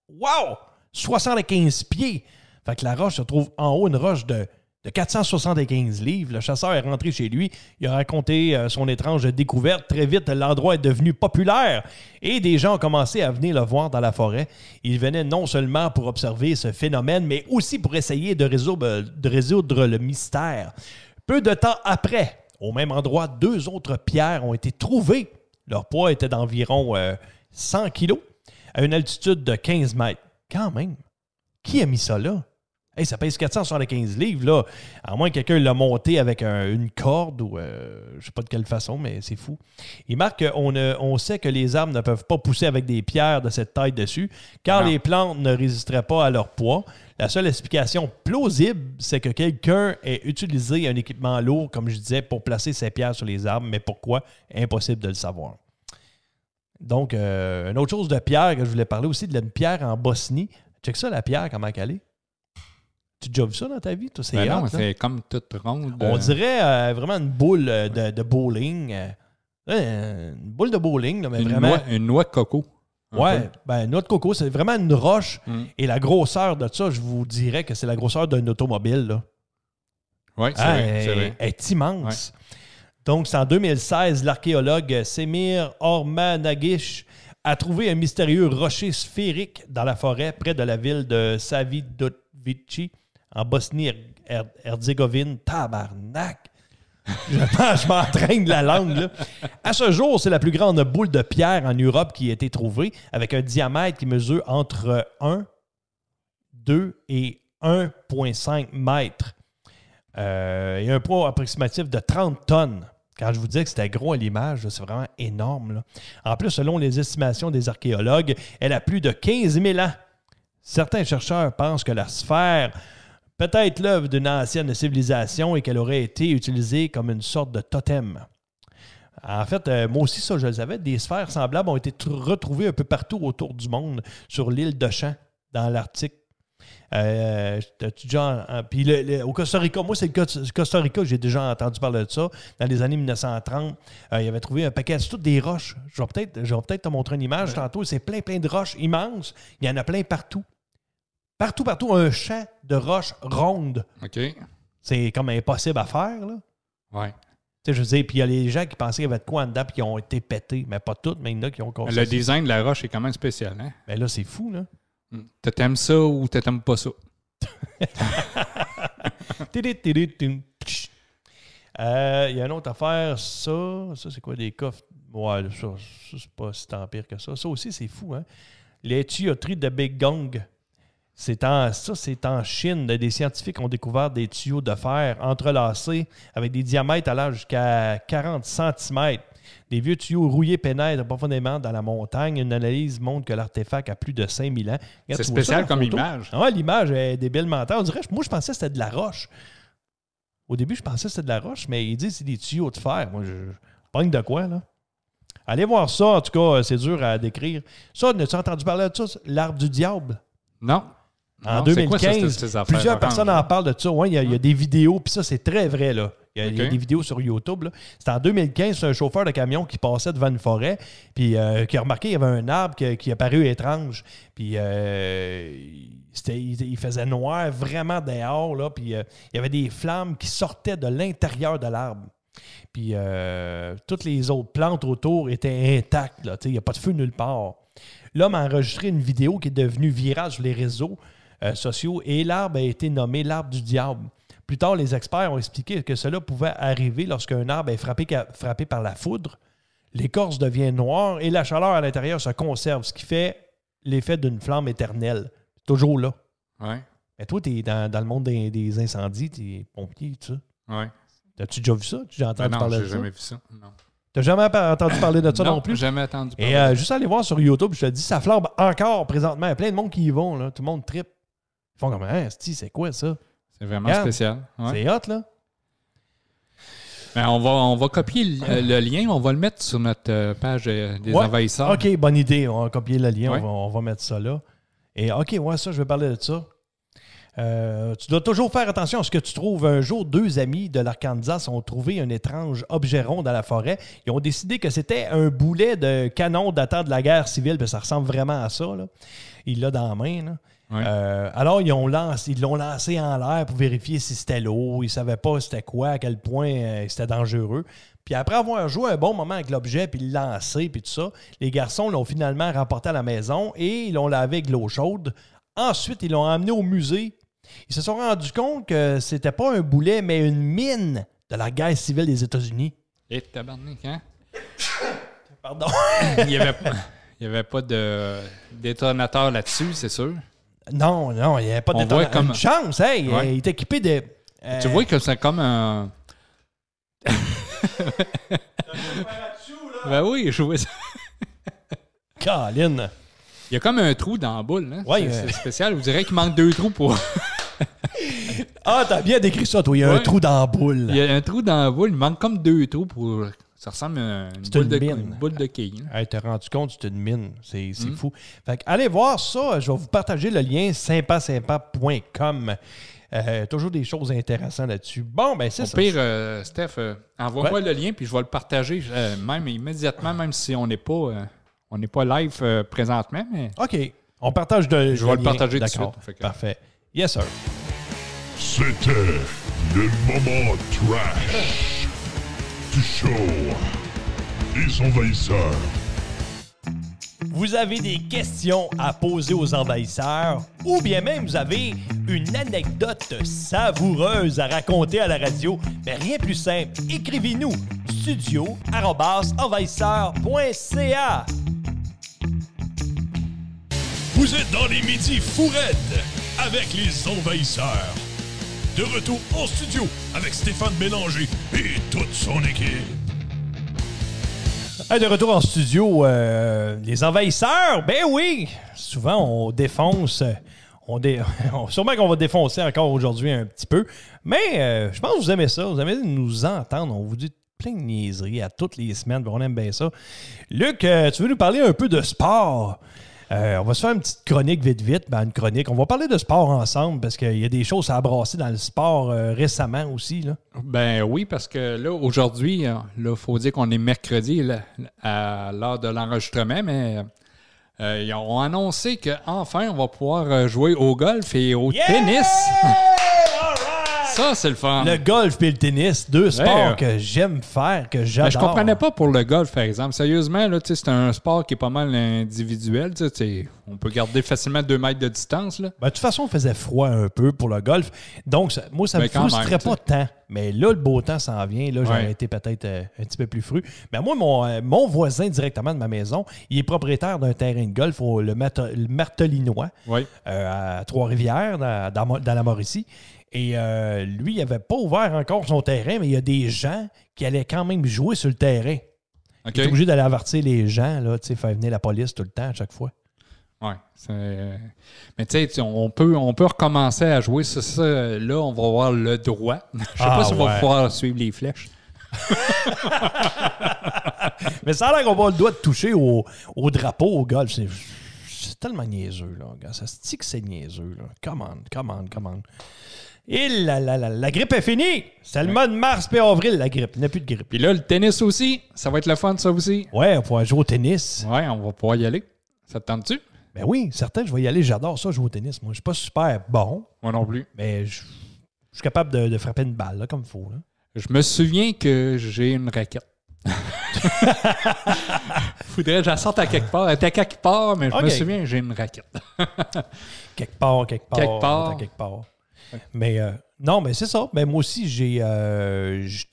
Wow! 75 pieds. Fait que la roche se trouve en haut, une roche de 475 livres. Le chasseur est rentré chez lui. Il a raconté son étrange découverte. Très vite, l'endroit est devenu populaire et des gens ont commencé à venir le voir dans la forêt. Ils venaient non seulement pour observer ce phénomène, mais aussi pour essayer de résoudre le mystère. Peu de temps après, au même endroit, 2 autres pierres ont été trouvées. Leur poids était d'environ 100 kilos à une altitude de 15 mètres. Quand même, qui a mis ça là? Hey, ça pèse 475 livres, là. À moins que quelqu'un l'a monté avec une corde ou je ne sais pas de quelle façon, mais c'est fou. Il marque qu'on sait que les arbres ne peuvent pas pousser avec des pierres de cette taille dessus, car les plantes ne résisteraient pas à leur poids. La seule explication plausible, c'est que quelqu'un ait utilisé un équipement lourd, comme je disais, pour placer ces pierres sur les arbres. Mais pourquoi? Impossible de le savoir. Donc, une autre chose de pierre que je voulais parler aussi, de la pierre en Bosnie. Check ça, la pierre, comment elle est. Tu as déjà vu ça dans ta vie? Toi, c'est Non, hot, c'est comme toute ronde. On dirait vraiment une boule de bowling. Une boule de bowling, là, mais vraiment. Une noix de coco. Ouais, ben, noix de coco, c'est vraiment une roche. Et la grosseur de ça, je vous dirais que c'est la grosseur d'un automobile. Oui, c'est vrai. Elle est immense. Ouais. Donc, c'est en 2016, l'archéologue Semir Ormanagish a trouvé un mystérieux rocher sphérique dans la forêt près de la ville de Savidovici, en Bosnie-Herzégovine. Tabarnak! Je m'entraîne de la langue, là. À ce jour, c'est la plus grande boule de pierre en Europe qui a été trouvée, avec un diamètre qui mesure entre 1, 2 et 1,5 mètres. Et un poids approximatif de 30 tonnes. Quand je vous disais que c'était gros à l'image, c'est vraiment énorme, là. En plus, selon les estimations des archéologues, elle a plus de 15 000 ans. Certains chercheurs pensent que la sphère peut être l'œuvre d'une ancienne civilisation et qu'elle aurait été utilisée comme une sorte de totem. En fait, moi aussi, ça, je le savais, des sphères semblables ont été retrouvées un peu partout autour du monde, sur l'île de Champ, dans l'Arctique. Puis au Costa Rica, moi, c'est le Costa Rica que j'ai déjà entendu parler de ça. Dans les années 1930, il avait trouvé un paquet, c'est toutes des roches. Je vais peut-être te montrer une image tantôt. C'est plein de roches immenses. Il y en a plein partout. Partout, un champ de roches rondes. OK. C'est comme impossible à faire, là. Ouais. Tu sais, je veux dire, puis il y a les gens qui pensaient qu'il y avait de quoi en dedans puis qui ont été pétés. Mais pas toutes, mais il y en a qui ont cassé. Le design de la roche est quand même spécial, hein? Mais là, c'est fou, là. T'aimes ça ou t'aimes pas ça? Il y a une autre affaire, ça c'est quoi, des coffres? Ouais, ça c'est pas si tant pire que ça. Ça aussi, c'est fou, hein? Les tuyauteries de Big Gong. C'est en Chine. Des scientifiques ont découvert des tuyaux de fer entrelacés avec des diamètres allant jusqu'à 40 cm. Des vieux tuyaux rouillés pénètrent profondément dans la montagne. Une analyse montre que l'artefact a plus de 5000 ans. C'est spécial comme image. Ah, l'image est débile mentale. On dirait, moi, je pensais que c'était de la roche. Au début, je pensais que c'était de la roche, mais ils disent que c'est des tuyaux de fer. Moi, je pogne de quoi, là? Allez voir ça, en tout cas, c'est dur à décrire. Ça, as-tu entendu parler de ça? L'arbre du diable? Non. En non, 2015, plusieurs personnes en parlent de ça. Ouais, il y a des vidéos, puis ça, c'est très vrai, là. Il y a des vidéos sur YouTube. C'était en 2015, c'est un chauffeur de camion qui passait devant une forêt, puis qui a remarqué qu'il y avait un arbre qui a paru étrange. Puis il faisait noir vraiment dehors, là, puis il y avait des flammes qui sortaient de l'intérieur de l'arbre. Puis toutes les autres plantes autour étaient intactes. Il n'y a pas de feu nulle part. L'homme a enregistré une vidéo qui est devenue virale sur les réseaux sociaux et l'arbre a été nommé l'arbre du diable. Plus tard, les experts ont expliqué que cela pouvait arriver lorsqu'un arbre est frappé par la foudre. L'écorce devient noire et la chaleur à l'intérieur se conserve, ce qui fait l'effet d'une flamme éternelle. C'est toujours là. Ouais. Mais toi, tu es dans le monde des incendies, tu es pompier, tout ça. Ouais. As-tu déjà vu ça? Tu as entendu parler de ça? Non, j'ai jamais vu ça. Non. T'as jamais entendu parler de ça non, plus? Jamais entendu Et parler. juste aller voir sur YouTube, je te dis, ça flambe encore présentement. Il y a plein de monde qui y vont, là. Tout le monde trippe. Ils font comme, hein, c'est quoi ça? C'est vraiment Regarde. spécial. Ouais. C'est hot, là. Ben, on va copier le lien, on va le mettre sur notre page des Ouais. envahisseurs. OK, bonne idée. On va copier le lien, Ouais. on va mettre ça là. Et OK, ouais, ça, je vais parler de ça. Tu dois toujours faire attention à ce que tu trouves. Un jour, 2 amis de l'Arkansas ont trouvé un étrange objet rond dans la forêt. Ils ont décidé que c'était un boulet de canon datant de la guerre civile, puis ça ressemble vraiment à ça, là. Il l'a dans la main, là. Ouais. Alors, ils l'ont lancé en l'air pour vérifier si c'était l'eau. Ils ne savaient pas c'était quoi, à quel point c'était dangereux. Puis après avoir joué un bon moment avec l'objet, puis le lancé, puis tout ça, les garçons l'ont finalement rapporté à la maison et ils l'ont lavé avec de l'eau chaude. Ensuite, ils l'ont emmené au musée. Ils se sont rendus compte que c'était pas un boulet, mais une mine de la guerre civile des États-Unis. Et tabarnak, hein? Pardon. Il n'y avait pas de détonateur là-dessus, c'est sûr. Non, il n'y avait pas de On voit détonateur. comme- Une chance, hey, Ouais. il est équipé de... Tu vois que c'est comme un... Ben oui, je vois ça. Colin. Il y a comme un trou dans la boule. Hein? Ouais, C'est spécial. Vous direz qu'il manque 2 trous pour... Ah, t'as bien décrit ça, toi. Il y a un Ouais. trou dans la boule. Il y a un trou dans la boule. Il manque comme 2 trous pour... Ça ressemble à C'est une mine. une boule de quille. Hein? Hey, t'as rendu compte, c'est une mine. C'est fou. Fait que, allez voir ça. Je vais vous partager le lien sympa.com. Toujours des choses intéressantes là-dessus. Bon, ben c'est Au ça. pire, Steph, envoie-moi le lien puis je vais le partager même immédiatement, même si on n'est pas live présentement. Mais OK. On partage de. Je vais le lien. partager tout de D'accord. suite. Fait que- Parfait. Yes, sir. C'était le moment trash du show des envahisseurs. Vous avez des questions à poser aux envahisseurs ou bien même vous avez une anecdote savoureuse à raconter à la radio, mais rien de plus simple. Écrivez-nous studio@envahisseur.ca. Vous êtes dans les midis fou raides avec les envahisseurs. De retour en studio avec Stéphane Bélanger et toute son équipe. Hey, de retour en studio, les envahisseurs, ben oui! Souvent, on défonce. Sûrement qu'on va défoncer encore aujourd'hui un petit peu. Mais je pense que vous aimez ça. Vous aimez nous entendre. On vous dit plein de niaiseries à toutes les semaines. On aime bien ça. Luc, tu veux nous parler un peu de sport? On va se faire une petite chronique vite. Ben, une chronique. On va parler de sport ensemble parce qu'il y a des choses à brasser dans le sport récemment aussi. Là. Ben oui, parce que là, aujourd'hui, il faut dire qu'on est mercredi là, à l'heure de l'enregistrement, mais ils ont annoncé qu'enfin, on va pouvoir jouer au golf et au tennis. Ça, c'est le fun. Le golf et le tennis, deux sports que j'aime faire, que j'adore. Ben, je comprenais pas pour le golf, par exemple. Sérieusement, là, c'est un sport qui est pas mal individuel. On peut garder facilement 2 mètres de distance. Là. Ben, de toute façon, il faisait froid un peu pour le golf. Donc, ça me Ben, quand frustrerait même, pas tant. Mais là, le beau temps s'en vient. Là, j'aurais Ouais. été peut-être un petit peu plus fru. Mais moi, mon voisin directement de ma maison, il est propriétaire d'un terrain de golf le Martelinois Oui. à Trois-Rivières, dans la Mauricie. Et lui, il n'avait pas ouvert encore son terrain, mais il y a des gens qui allaient quand même jouer sur le terrain. OK. Il est obligé d'aller avertir les gens, là, faire venir la police tout le temps à chaque fois. Ouais. Mais tu sais, on peut recommencer à jouer. Ça, là, on va avoir le droit. Je sais pas si on va pouvoir suivre les flèches. Mais ça a l'air qu'on va le droit de toucher au drapeau au golf. C'est tellement niaiseux, là. Regarde, ça se dit que c'est niaiseux, là. Come on. Et la grippe est finie. C'est le mois de mars puis avril, la grippe. Il n'y a plus de grippe. Puis là, le tennis aussi, ça va être le fun, ça aussi. Ouais, on va pouvoir jouer au tennis. Ouais, on va pouvoir y aller. Ça te tente-tu? Ben oui, certain, je vais y aller. J'adore ça, jouer au tennis. Moi, je suis pas super bon, Moi non plus. mais je suis capable de frapper une balle, là, comme il faut. Là. Je me souviens que j'ai une raquette. Faudrait que je la sorte à quelque part. Elle était à quelque part, mais je me souviens que j'ai une raquette. Quelque part. Quelque part. À quelque part. Mais non, mais c'est ça. Ben, moi aussi, j'ai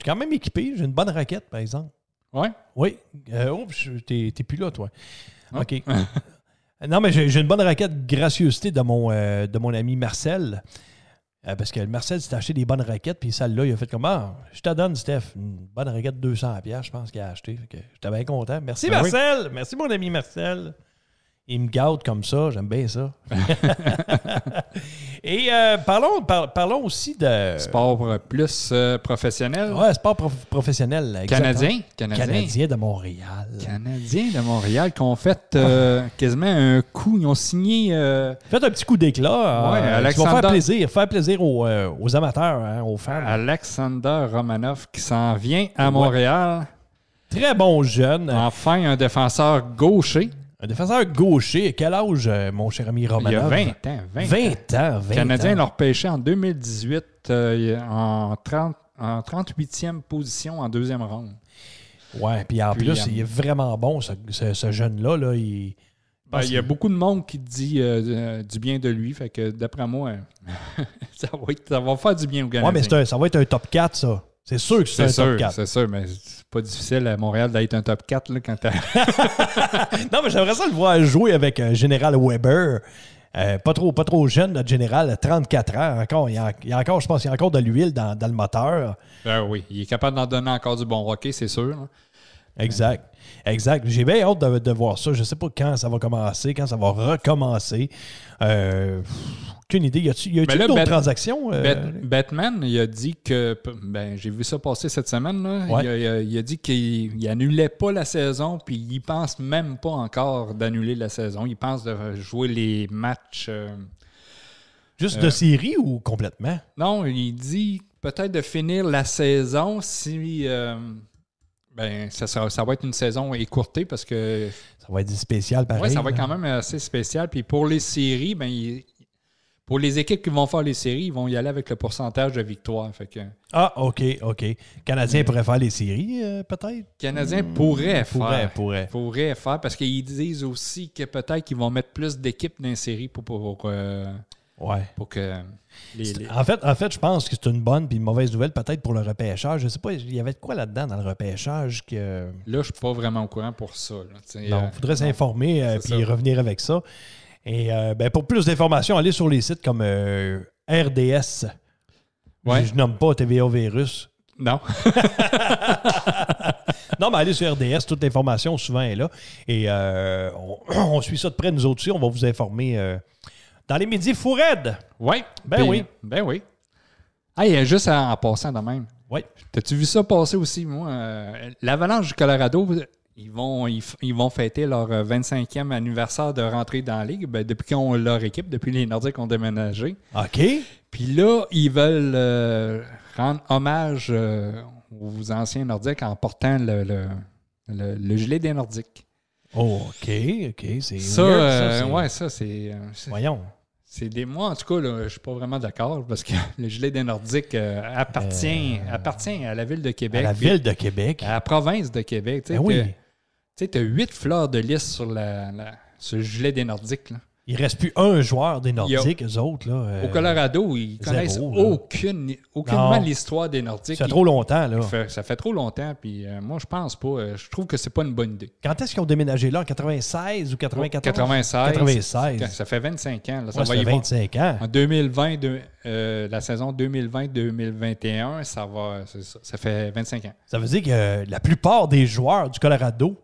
quand même équipé. J'ai une bonne raquette, par exemple. Ouais? Oui. T'es plus là, toi. Non. OK. Non, mais j'ai une bonne raquette gracieuseté de mon ami Marcel. Parce que Marcel s'est acheté des bonnes raquettes, puis celle-là, il a fait comme je te donne, Steph, une bonne raquette de 200$, je pense qu'il a acheté. Fait que j'étais bien content. Merci, Marcel. Oui. Merci, mon ami Marcel. Il me gâte comme ça, j'aime bien ça. Et parlons aussi de... Sport plus professionnel. Ouais, sport professionnel. Canadien de Montréal. Canadiens de Montréal qui ont fait quasiment un coup. Ils ont signé... Fait un petit coup d'éclat. Alexander... Qui va faire plaisir aux amateurs, hein, aux fans. Alexander Romanov qui s'en vient à Montréal. Très bon jeune. Enfin, un défenseur gaucher. Un défenseur gaucher, quel âge, mon cher ami Romanov? Il a 20 ans. 20 ans. Le Canadien l'a repêché en 2018 en 38e position en deuxième ronde. Ouais, puis en plus, il est vraiment bon, ce jeune-là. Là, il y a beaucoup de monde qui dit du bien de lui. Fait que d'après moi, ça va faire du bien au Canadien. Ouais, mais ça va être un top 4, ça. C'est sûr que c'est un top 4. C'est sûr, mais c'est pas difficile à Montréal d'être un top 4 là, quand t'as... Non, mais j'aimerais ça le voir jouer avec Général Weber. Pas trop jeune, notre Général, 34 ans. Encore, il y a encore, je pense qu'il y a encore de l'huile dans le moteur. Oui, il est capable d'en donner encore du bon hockey, c'est sûr. Hein. Exact. J'ai bien hâte de voir ça. Je ne sais pas quand ça va commencer, quand ça va recommencer. Aucune idée. Y a-t-il d'autres transactions? Batman, il a dit que... j'ai vu ça passer cette semaine. Là. Ouais. Il a dit qu'il n'annulait pas la saison, puis il pense même pas encore d'annuler la saison. Il pense de jouer les matchs... Juste de série ou complètement? Non, il dit peut-être de finir la saison si... ça va être une saison écourtée parce que... Ça va être spécial pareil. Oui, ça va être quand même assez spécial. Puis pour les séries, pour les équipes qui vont faire les séries, ils vont y aller avec le pourcentage de victoire. Fait que... Ah, OK. Canadien pourrait faire les séries, peut-être? Canadien pourrait faire parce qu'ils disent aussi que peut-être qu'ils vont mettre plus d'équipes dans les séries pour que... En fait, je pense que c'est une bonne puis une mauvaise nouvelle peut-être pour le repêchage. Je sais pas, il y avait de quoi là-dedans dans le repêchage que... Là, je suis pas vraiment au courant pour ça. Non, il faudrait s'informer puis revenir avec ça. Et pour plus d'informations, allez sur les sites comme RDS. Ouais. Je nomme pas TVA Virus. Non. Non, mais allez sur RDS, toute l'information souvent est là. Et on suit ça de près, nous autres aussi. On va vous informer... dans les midis fou raides. Oui. Oui. Ben oui. Hey, juste en passant de même. Oui. T'as-tu vu ça passer aussi, moi? L'Avalanche du Colorado, ils vont fêter leur 25e anniversaire de rentrée dans la Ligue depuis qu'ils ont leur équipe, depuis les Nordiques ont déménagé. OK. Puis là, ils veulent rendre hommage aux anciens Nordiques en portant le gilet des Nordiques. Oh, OK. C'est ça, weird, ça, c'est... Voyons. Moi, en tout cas, là, je suis pas vraiment d'accord parce que le gilet des Nordiques appartient à la Ville de Québec. À la Ville de Québec. À la province de Québec. Oui. Tu as 8 fleurs de lys sur le gilet des Nordiques. Là. Il ne reste plus un joueur des Nordiques, eux autres. Là, au Colorado, ils connaissent aucunement l'histoire des Nordiques. Ça fait trop longtemps. Là. Ça fait trop longtemps, puis moi, je pense pas. Je trouve que c'est pas une bonne idée. Quand est-ce qu'ils ont déménagé là? En 96 ou 94? 96. Ça fait 25 ans. Là. Ça fait 25 ans. En 2020, la saison 2020-2021, ça fait 25 ans. Ça veut dire que la plupart des joueurs du Colorado...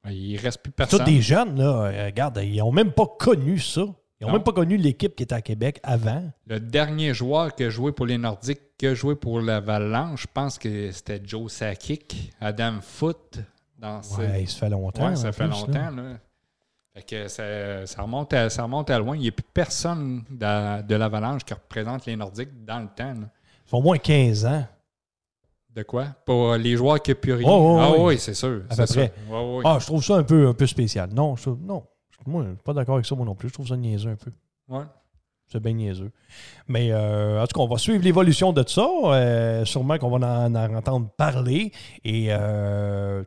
Il ne reste plus personne. Tous des jeunes, là, regarde, ils n'ont même pas connu ça. Ils n'ont même pas connu l'équipe qui était à Québec avant. Le dernier joueur qui a joué pour les Nordiques, qui a joué pour l'Avalanche, je pense que c'était Joe Sakic, Adam Foote. Il se fait longtemps. Oui, ça fait longtemps. Là. Fait que ça remonte à loin. Il n'y a plus personne de l'Avalanche qui représente les Nordiques dans le temps. Là. Ils font au moins 15 ans. De quoi? Pour les joueurs qui n'ont plus rien. Oui, c'est sûr. À peu près. Oui. Je trouve ça un peu spécial. Non, moi, je suis pas d'accord avec ça, moi non plus. Je trouve ça niaiseux un peu. Oui. C'est bien niaiseux. Mais en tout cas, on va suivre l'évolution de ça. Sûrement qu'on va en entendre parler. Et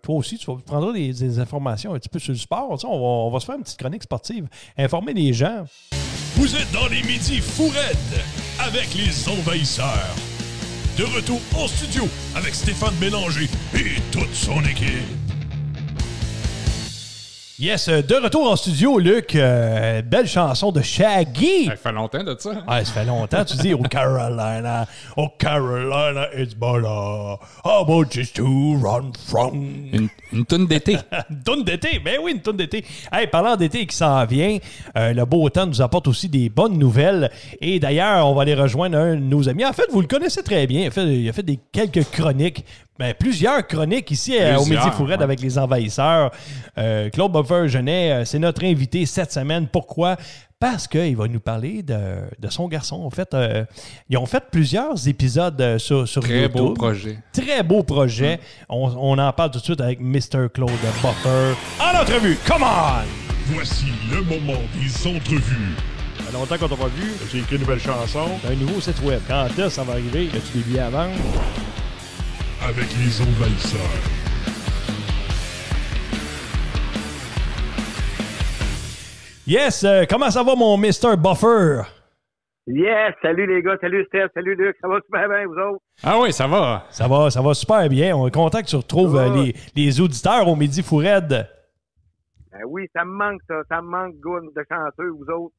toi aussi, tu prendras des informations un petit peu sur le sport. On va se faire une petite chronique sportive. Informer les gens. Vous êtes dans les midis fou raides avec les envahisseurs. De retour en studio avec Stéphane Bélanger et toute son équipe. Yes, de retour en studio, Luc. Belle chanson de Shaggy. Ça fait longtemps de ça. Ah, ça fait longtemps, tu dis, Carolina, it's better. How about just to run from... Une toune d'été. Une toune d'été, ben oui, une toune d'été. Hey, parlant d'été qui s'en vient, le beau temps nous apporte aussi des bonnes nouvelles. Et d'ailleurs, on va aller rejoindre un de nos amis. En fait, vous le connaissez très bien. Il a fait quelques chroniques. Ben, plusieurs chroniques ici au Midi Fourette avec les envahisseurs. Claude Buffer-Genet, c'est notre invité cette semaine. Pourquoi? Parce qu'il va nous parler de son garçon. En fait, ils ont fait plusieurs épisodes sur Très YouTube. beau projet. Très beau projet. On en parle tout de suite avec Mr. Claude Buffer. En entrevue, come on! Voici le moment des entrevues. Ça fait longtemps qu'on t'a pas vu. J'ai écrit une nouvelle chanson T'as un nouveau site web. Quand est-ce que ça va arriver? As-tu des billets à vendre? avec les envahisseurs. Yes! Comment ça va, mon Mr. Buffer? Yes! Salut les gars, salut Steph, salut Luc, ça va super bien, vous autres? Ah oui, ça va. Ça va super bien. On est content que tu retrouves les auditeurs au Midi Fourette. Ben oui, ça me manque ça me manque de chanceux, vous autres.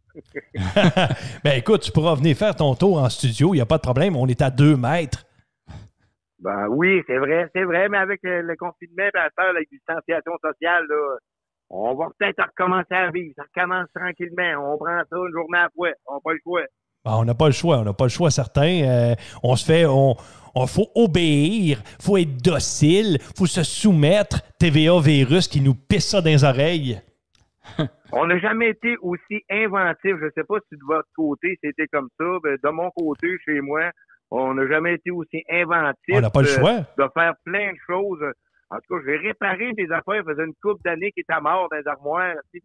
Ben écoute, tu pourras venir faire ton tour en studio, il n'y a pas de problème, on est à 2 mètres. Ben oui, c'est vrai, mais avec le confinement et la distanciation sociale, là, on va peut-être recommencer à vivre. Ça recommence tranquillement. On prend ça une journée à la fois. On n'a pas le choix. Ben, on n'a pas le choix certain. On faut obéir, faut être docile, faut se soumettre. TVA virus qui nous pisse ça dans les oreilles. On n'a jamais été aussi inventif. Je ne sais pas si de votre côté c'était comme ça. Ben, de mon côté, chez moi, on n'a jamais été aussi inventif. On n'a pas le choix. De faire plein de choses. En tout cas, j'ai réparé des affaires. Ça faisait une couple d'années qui étaient mortes dans les armoires, puis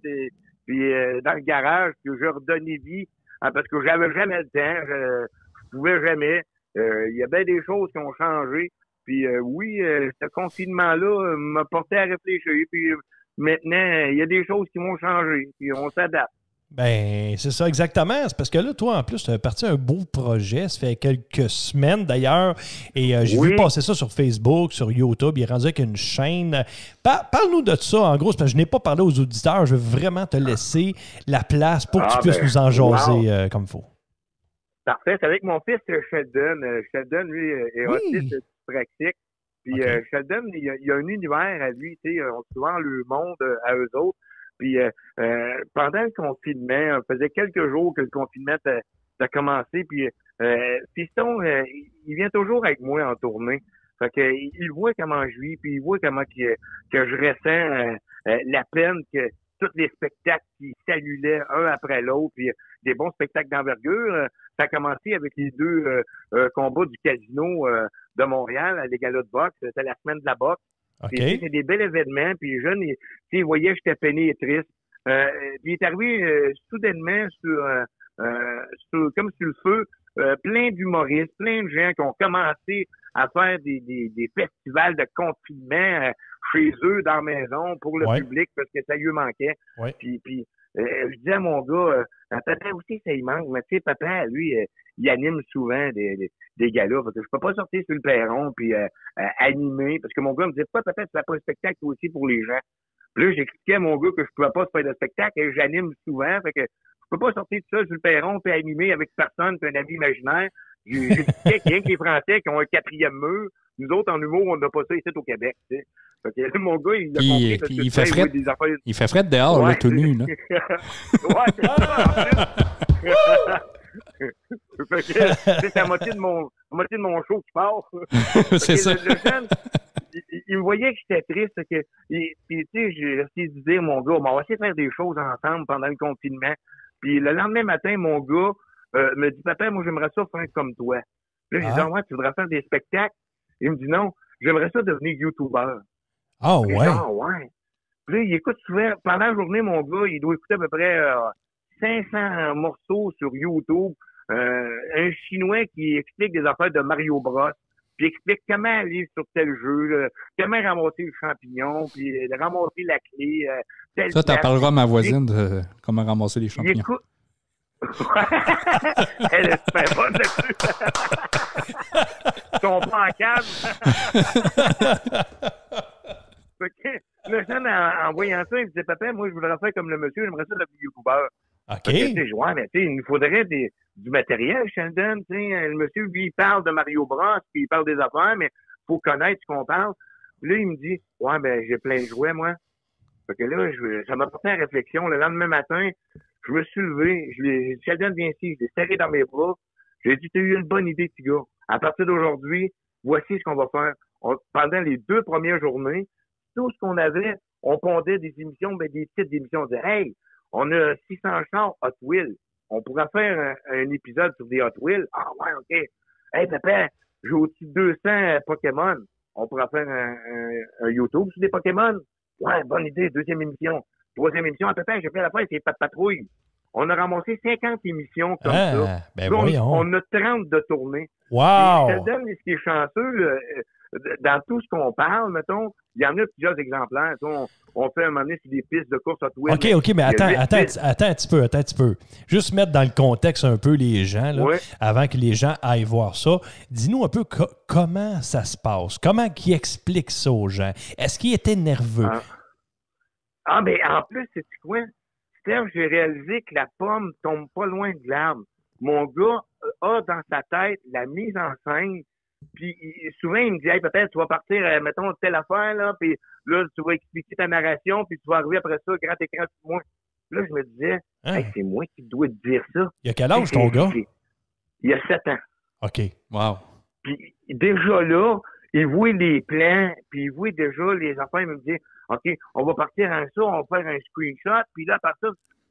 dans le garage, puis j'ai redonné vie. Parce que j'avais jamais le temps. Je pouvais jamais. Il y a bien des choses qui ont changé. Puis oui, ce confinement-là m'a porté à réfléchir. Puis maintenant, il y a des choses qui vont changer. Puis on s'adapte. Ben, c'est ça exactement. C'est parce que là, toi, en plus, tu as parti un beau projet. Ça fait quelques semaines, d'ailleurs. Et j'ai vu passer ça sur Facebook, sur YouTube. Il est rendu avec une chaîne. Parle-nous de ça, en gros. C'est parce que je n'ai pas parlé aux auditeurs. Je veux vraiment te laisser la place pour que tu puisses nous en jaser comme il faut. Parfait. C'est avec mon fils Sheldon. Sheldon, lui, est autiste dyspraxique. Puis Sheldon, il y a un univers à lui. Tu sais, on se voit le monde à eux autres. Puis pendant le confinement, ça faisait quelques jours que le confinement a commencé. Puis Fiston, il vient toujours avec moi en tournée. Fait que il voit comment je vis, puis il voit comment que je ressens la peine que tous les spectacles qui s'annulaient un après l'autre, puis des bons spectacles d'envergure. Ça a commencé avec les 2 combats du casino de Montréal, les galas de boxe. C'était la semaine de la boxe. Okay. C'est des bels événements, puis les jeunes, ils voyaient que j'étais peiné et triste. Puis il est arrivé soudainement comme sur le feu, plein d'humoristes, plein de gens qui ont commencé à faire des festivals de confinement chez eux, dans la maison, pour le public, parce que ça lui manquait. Ouais. Puis je disais à mon gars, papa aussi, ça y manque, mais tu sais, papa, lui, il anime souvent des galas, parce que je peux pas sortir sur le perron puis animer, parce que mon gars me disait, papa, tu fais pas un spectacle aussi pour les gens. Puis là, j'expliquais à mon gars que je pouvais pas faire de spectacle, et j'anime souvent, fait que je peux pas sortir tout ça sur le perron puis animer avec personne puis un ami imaginaire. J'expliquais qu'il y a que les Français qui ont un 4e mur. Nous autres, en humour, on n'a pas ça ici au Québec, tu sais. Fait que mon gars, il a compris que il fait fret. Il fait fret dehors, là, tout nu, là. Ouais, c'est ça, en plus. C'est la moitié de mon show qui part. C'est ça. Le jeune, il me voyait que j'étais triste. Puis, tu sais, j'ai essayé de dire, mon gars, on va essayer de faire des choses ensemble pendant le confinement. Puis le lendemain matin, mon gars me dit, papa, moi, j'aimerais ça faire comme toi. Là, j'ai dit, ouais, tu voudrais faire des spectacles? Il me dit, non, j'aimerais ça devenir YouTuber. Ah, ouais. Ouais. Puis là, il écoute souvent, pendant la journée, mon gars, il doit écouter à peu près 500 morceaux sur YouTube. Un Chinois qui explique des affaires de Mario Bros. Puis explique comment aller sur tel jeu, comment ramasser le champignon, puis ramasser la clé. Ça, t'en parleras à ma voisine de comment ramasser les champignons. Il écoute. Elle est super bonne là-dessus. Ils sont pas en câble. Le jeune en voyant ça, il disait, papa, moi, je voudrais faire comme le monsieur, j'aimerais ça devenir youtubeur. OK. Tu sais, ouais, mais tu sais, il nous faudrait du matériel, Sheldon. Tu sais, le monsieur, lui, il parle de Mario Bros, puis il parle des affaires, mais faut connaître ce qu'on parle. Puis là, il me dit, ouais, ben, j'ai plein de jouets, moi. Fait que là, ça m'a porté à la réflexion. Le lendemain matin, je me suis levé, j'ai dit, Sheldon, viens ici, je l'ai serré dans mes bras. J'ai dit, t'as eu une bonne idée, petit gars. À partir d'aujourd'hui, voici ce qu'on va faire. Pendant les 2 premières journées, tout ce qu'on avait, on pondait des émissions, ben, des petites émissions. On disait, hey, on a 600 chars Hot Wheels. On pourrait faire un épisode sur des Hot Wheels. Ah ouais, OK. Hey, papa, j'ai au-dessus de 200 Pokémon. On pourrait faire un YouTube sur des Pokémon. Ouais, bonne idée. 2e émission. 3e émission. Ah, papa, j'ai fait l'affaire, c'est pas de patrouille. On a ramassé 50 émissions comme ça. Ben Là, voyons. on a 30 de tournées. Wow! Et ça donne ce qui est chanceux, dans tout ce qu'on parle, mettons, il y en a plusieurs exemplaires. On fait un moment donné sur des pistes de course Hot Wheels. OK, mais attends il y a 8 pistes. un petit peu. Juste mettre dans le contexte un peu les gens, là, Oui. avant que les gens aillent voir ça. Dis-nous un peu comment ça se passe. Comment ils expliquent ça aux gens? Est-ce qu'ils étaient nerveux? Mais en plus, c'est quoi? Serge, j'ai réalisé que la pomme tombe pas loin de l'arbre. Mon gars a dans sa tête la mise en scène. Puis souvent, il me dit, hey, peut-être tu vas partir, mettons, telle affaire, là, puis là, tu vas expliquer ta narration, puis tu vas arriver après ça, grand écran sur moi. Là, je me disais, hey, c'est moi qui dois te dire ça. Il y a quel âge, ton gars? Il y a 7 ans. OK. Wow. Puis déjà là, il voit les plans, puis il voit déjà les affaires, il me dit, OK, on va partir en ça, on va faire un screenshot, puis là, par ça,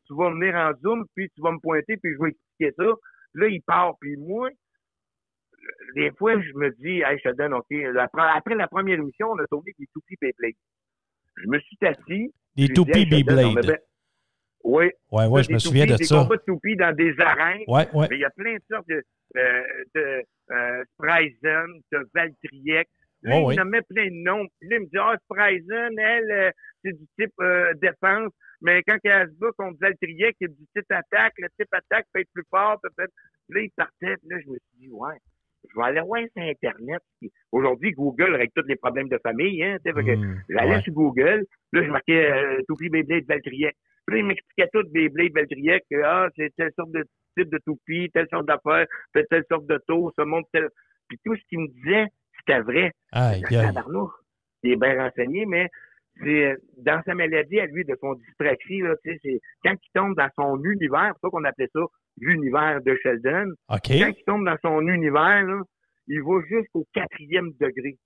tu vas venir en zoom, puis tu vas me pointer, puis je vais expliquer ça. Là, il part, puis moi, des fois, je me dis, hey, je te donne, OK, après la première émission, on a tourné des toupies Beyblade. Je me suis assis. Des toupies Beyblade. Oui. Ouais, je me souviens de ça. Des combats de toupies dans des arènes. Ouais. Mais il y a plein de sortes de Spryzen, de Valtriec. Là, il nommait plein de noms. Puis là, il me dit, Spryzen, elle, c'est du type défense. Mais quand elle se bat contre Valtriec, il y a du type attaque. Le type attaque peut être plus fort, peut-être. Là, il partait. Puis là, je me suis dit, ouais, je vais aller voir sur Internet. Puis aujourd'hui, Google règle tous les problèmes de famille. Hein, j'allais sur Google. Là, je marquais toupie Beyblade Valtriec. Puis là, il m'expliquait tout Beyblade Valtriec. C'est telle sorte de type de toupie, telle sorte d'affaire, telle sorte de tour, ce monde, tel. Puis tout ce qu'il me disait, c'était vrai. Tabarnouche, il est bien renseigné, mais c'est dans sa maladie à lui, de son dyspraxie, là, c'est quand il tombe dans son univers, c'est ça qu'on appelait ça l'univers de Sheldon. Okay. Quand il tombe dans son univers, là, il va jusqu'au 4e degré.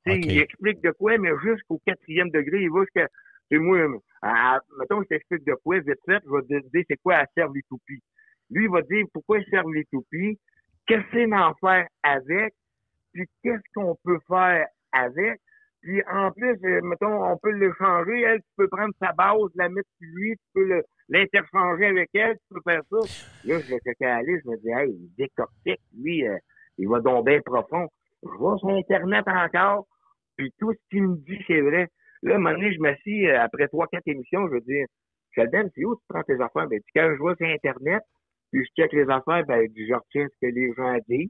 Il explique de quoi, mais jusqu'au 4e degré, il va jusqu'à... moi, mettons, je t'explique de quoi, vite fait, je vais te dire c'est quoi servent les toupies. Lui, il va dire pourquoi ils servent les toupies, qu'est-ce que c'est d'en faire avec, puis qu'est-ce qu'on peut faire avec. Puis en plus, mettons, on peut le changer. Elle, tu peux prendre sa base, la mettre sur lui, tu peux l'interchanger avec elle, tu peux faire ça. Là, je vais aller, je me dis, hey, il décortique, lui, il va donc bien profond. Je vais sur Internet encore, puis tout ce qu'il me dit, c'est vrai. Là, à un moment donné, je m'assis, après 3-4 émissions, je veux dire, Sheldon, c'est où tu prends tes affaires? Ben, quand je vais sur Internet, puis je check les affaires, ben, je retiens ce que les gens disent.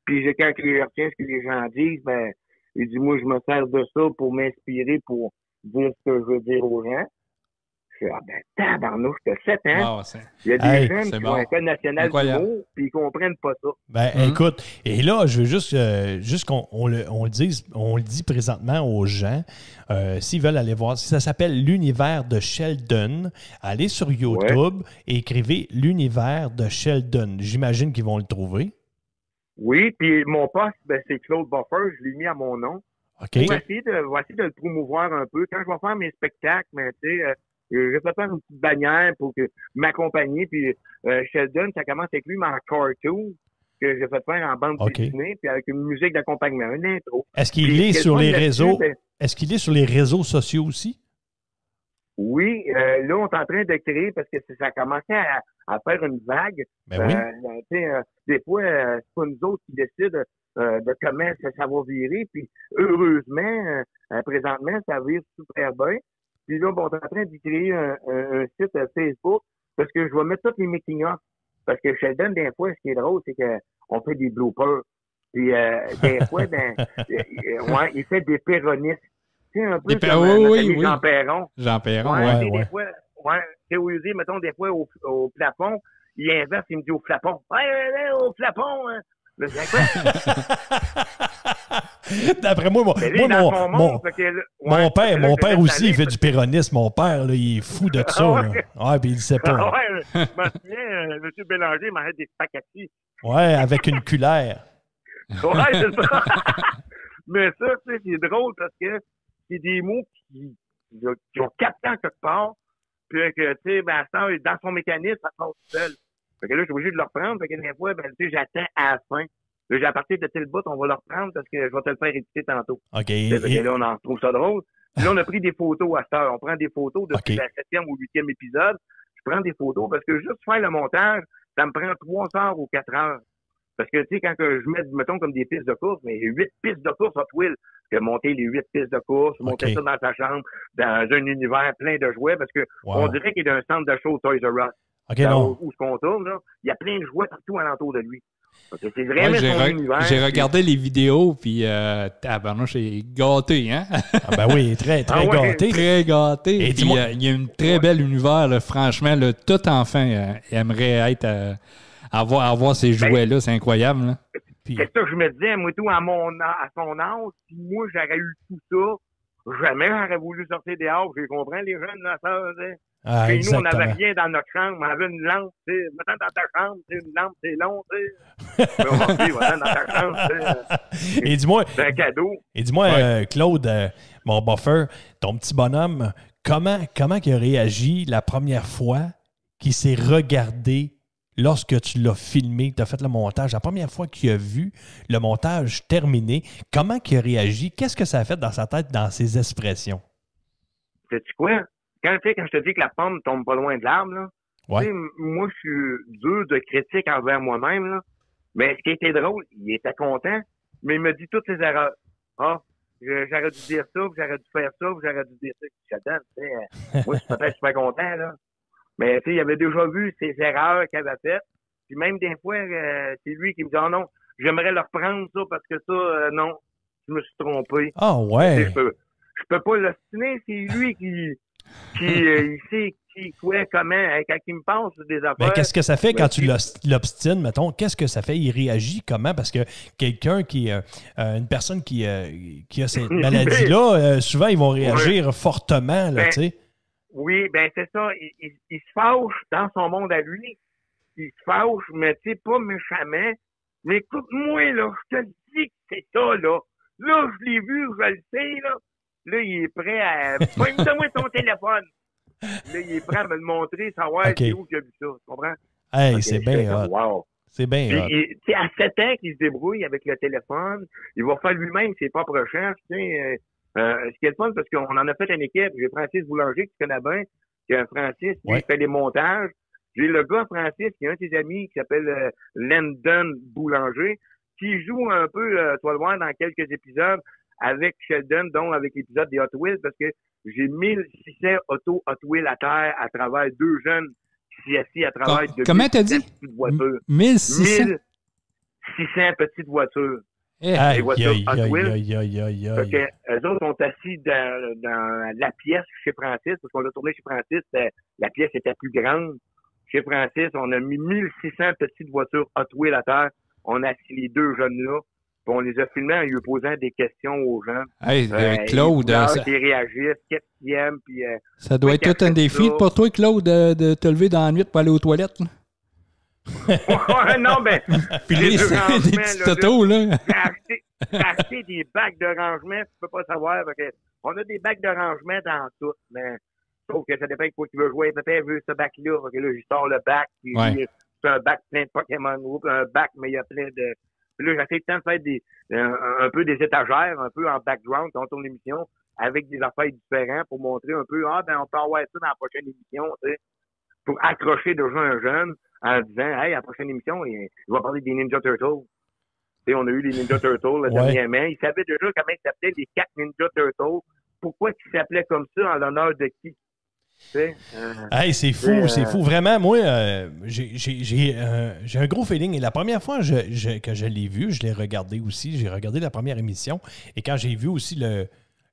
Puis quand je retiens ce que les gens disent, ben, il dit, moi, je me sers de ça pour m'inspirer, pour dire ce que je veux dire aux gens. Je dis, tabarnouche, t'as 7 ans. Wow, il y a des jeunes qui ont un code national d'humour, puis ils comprennent pas ça. Ben, écoute, et là, je veux juste qu'on le dit présentement aux gens, s'ils veulent aller voir, ça s'appelle l'univers de Sheldon. Allez sur YouTube et écrivez l'univers de Sheldon. J'imagine qu'ils vont le trouver. Oui, puis mon poste, ben, c'est Claude Buffer, je l'ai mis à mon nom. OK. Je vais essayer de le promouvoir un peu. Quand je vais faire mes spectacles, mais tu sais, je vais faire une petite bannière pour m'accompagner. Puis Sheldon, ça commence avec lui, mais en cartoon, que j'ai fait faire en bande dessinée, puis avec une musique d'accompagnement, une intro. Est-ce qu'il est sur les réseaux? Est-ce qu'il est sur les réseaux sociaux aussi? Oui, là, on est en train de créer parce que ça a commencé à faire une vague. Des fois, c'est pas nous autres qui décident de comment ça va virer. Puis heureusement, présentement, ça vire super bien. Puis là, on est en train de créer un site Facebook parce que je vais mettre tous les making-of. Parce que Sheldon, des fois, ce qui est drôle, c'est qu'on fait des bloopers. Puis des fois, il fait des péronistes. Tu sais, un peu Des comme oui, notre ami oui. Jean Perron. Jean Perron, Ouais, ouais. tu sais, des fois, ouais, tu sais, au musée, mettons, des fois, au plafond, il inverse, il me dit au flapon. Ouais, au flapon, hein. Là, je dis, quoi? D'après moi, Mais là, dans son monde, fait que là, ouais, mon père, fait que là, mon je père laisse aussi, aller, il fait du péronisme. Mon père, là, il est fou de ça. Ah là. ouais? Ouais, puis il le sait pas. Ah ouais, je me souviens, M. Bélanger m'arrête des spaghettis. Ouais, avec une cuillère. Ouais, c'est ça. Mais ça, tu sais, c'est drôle parce que c'est des mots qui ont 4 ans quelque part. Puis que, tu sais, ben, ça, dans son mécanisme, ça passe tout seul. Fait que là, je suis obligé de le reprendre. Fait que des fois, ben, tu sais, j'attends à la fin. Là, j'ai à partir de tel bout, on va le reprendre parce que je vais te le faire éditer tantôt. OK. Fait que là, on en trouve ça drôle. Puis là, on a pris des photos à cette heure. On prend des photos depuis OK. la 7e ou 8e épisode. Je prends des photos parce que juste faire le montage, ça me prend 3 heures ou 4 heures. Parce que, tu sais, quand que je mets, mettons, comme des pistes de course, mais 8 pistes de course Hot Wheels, que monter les 8 pistes de course, monter OK. ça dans sa chambre, dans un univers plein de jouets, parce que Wow. on dirait qu'il y a un centre de show Toys R Us. OK, Là, non. où ce qu'on tourne, là, il y a plein de jouets partout alentour de lui. Fait que c'est Ouais, vraiment son univers. j'ai regardé les vidéos, puis tabarnouche, j'ai gâté, hein? Ah, ben oui, très, très Ah ouais. gâté. Très gâté. Et Puis, dis-moi- il y a un très bel univers, là, franchement. Là, tout enfant aimerait être avoir ces jouets-là. C'est incroyable. Là. Puis, C'est ça que je me disais, moi, tout, à son âge, si moi, j'aurais eu tout ça, jamais j'aurais voulu sortir dehors. Je comprends, les jeunes, là, ça, tu sais. ah, Chez nous, on exactement. n'avait rien dans notre chambre. On avait une lampe, tu sais. Maintenant, dans ta chambre, tu sais, une lampe, c'est long, tu sais. Mais on dit, voilà, dans ta chambre, tu sais. Et dis-moi, C'est un cadeau. Claude, mon buffer, ton petit bonhomme, comment il a réagi la première fois qu'il s'est regardé lorsque tu l'as filmé, que tu as fait le montage, la première fois qu'il a vu le montage terminé, comment il a réagi? Qu'est-ce que ça a fait dans sa tête, dans ses expressions? Sais-tu quoi? Quand je te dis que la pomme tombe pas loin de l'arbre, là, Ouais. tu sais, moi, je suis dur de critique envers moi-même, là. Mais ce qui était drôle, il était content, mais il me dit toutes ses erreurs. Ah, j'aurais dû dire ça, puis j'aurais dû faire ça, puis j'aurais dû dire ça. J'adore, tu sais. Moi, je suis peut-être super content, là. Mais, tu sais, il avait déjà vu ses erreurs qu'il avait faites. Puis même des fois, c'est lui qui me dit, oh non, j'aimerais le reprendre, ça, parce que ça, non, je me suis trompé. Ah Tu sais, ouais. je peux pas l'ostiner, c'est lui qui il sait qui, quoi, comment, quand il me passe des affaires. Mais qu'est-ce que ça fait quand Ben, tu l'obstines, mettons? Qu'est-ce que ça fait? Il réagit comment? Parce que quelqu'un une personne qui a cette maladie-là, souvent, ils vont réagir fortement, là, Ben, tu sais. Oui, ben c'est ça. Il se fâche dans son monde à lui. Il se fâche, mais tu sais, pas méchamment. Mais écoute-moi, là, je te le dis que c'est ça, là. Là, je l'ai vu, je le sais, là. Là, il est prêt à... Donne-moi ton téléphone. Là, il est prêt à me le montrer, savoir OK. c'est où qu'il a vu ça. Tu comprends? Hey, Ok, c'est je fais bien comme, hot. wow. C'est bien hot. Puis, tu sais, à 7 ans qu'il se débrouille avec le téléphone, il va faire lui-même ses propres recherches, tu sais. Ce qui est le fun, parce qu'on en a fait une équipe. J'ai Francis Boulanger, que tu connais bien, qui est un Francis, lui, Ouais. il fait les montages. J'ai le gars, Francis, qui est un de ses amis, qui s'appelle Landon Boulanger, qui joue un peu, tu vas le voir dans quelques épisodes, avec Sheldon, dont avec l'épisode des Hot Wheels, parce que j'ai 1600 autos Hot Wheels à terre à travers 2 jeunes qui s'y assis à travers de Comment t'as dit? petites voitures. 1600? 1600 petites voitures. Eh, Aïe, voitures aïe, Hot aïe, Wheels. aïe, aïe, aïe, Fait aïe. que, eux autres sont assis dans la pièce chez Francis, parce qu'on a tourné chez Francis, la pièce était plus grande. Chez Francis, on a mis 1600 petites voitures Hot Wheels à terre. On a assis les 2 jeunes-là, puis on les a filmés en lui posant des questions aux gens. hey, Claude, Ils réagissent, qu'est-ce qu'ils aiment, puis... ça doit oui, être tout un qu'elle fait défi ça. pour toi, Claude, de te lever dans la nuit pour aller aux toilettes. Là. Ouais, non, ben... Puis les des, deux rangements, des petits là, totos, là. J'ai acheté des bacs de rangement, tu peux pas savoir. Parce que on a des bacs de rangement dans tout, mais sauf que ça dépend de quoi tu veux jouer. Papa veut ce bac-là. Fait que là, je sors le bac, puis Ouais. c'est un bac plein de Pokémon Go, puis un bac, mais il y a plein de... Puis là, j'essaie tout le temps de faire un peu des étagères, un peu en background quand on tourne l'émission, avec des affaires différentes pour montrer un peu, ben on peut avoir ça dans la prochaine émission, tu sais, pour accrocher déjà un jeune en disant, hey, à la prochaine émission, il va parler des Ninja Turtles. Tu sais, on a eu les Ninja Turtles dernièrement. Ils savaient déjà comment ils s'appelaient les 4 Ninja Turtles. Pourquoi ils s'appelaient comme ça en l'honneur de qui? Tu sais, Hey, c'est fou, c'est fou. Vraiment, moi, j'ai un gros feeling. Et la première fois que je l'ai vu, je l'ai regardé aussi. J'ai regardé la première émission. Et quand j'ai vu aussi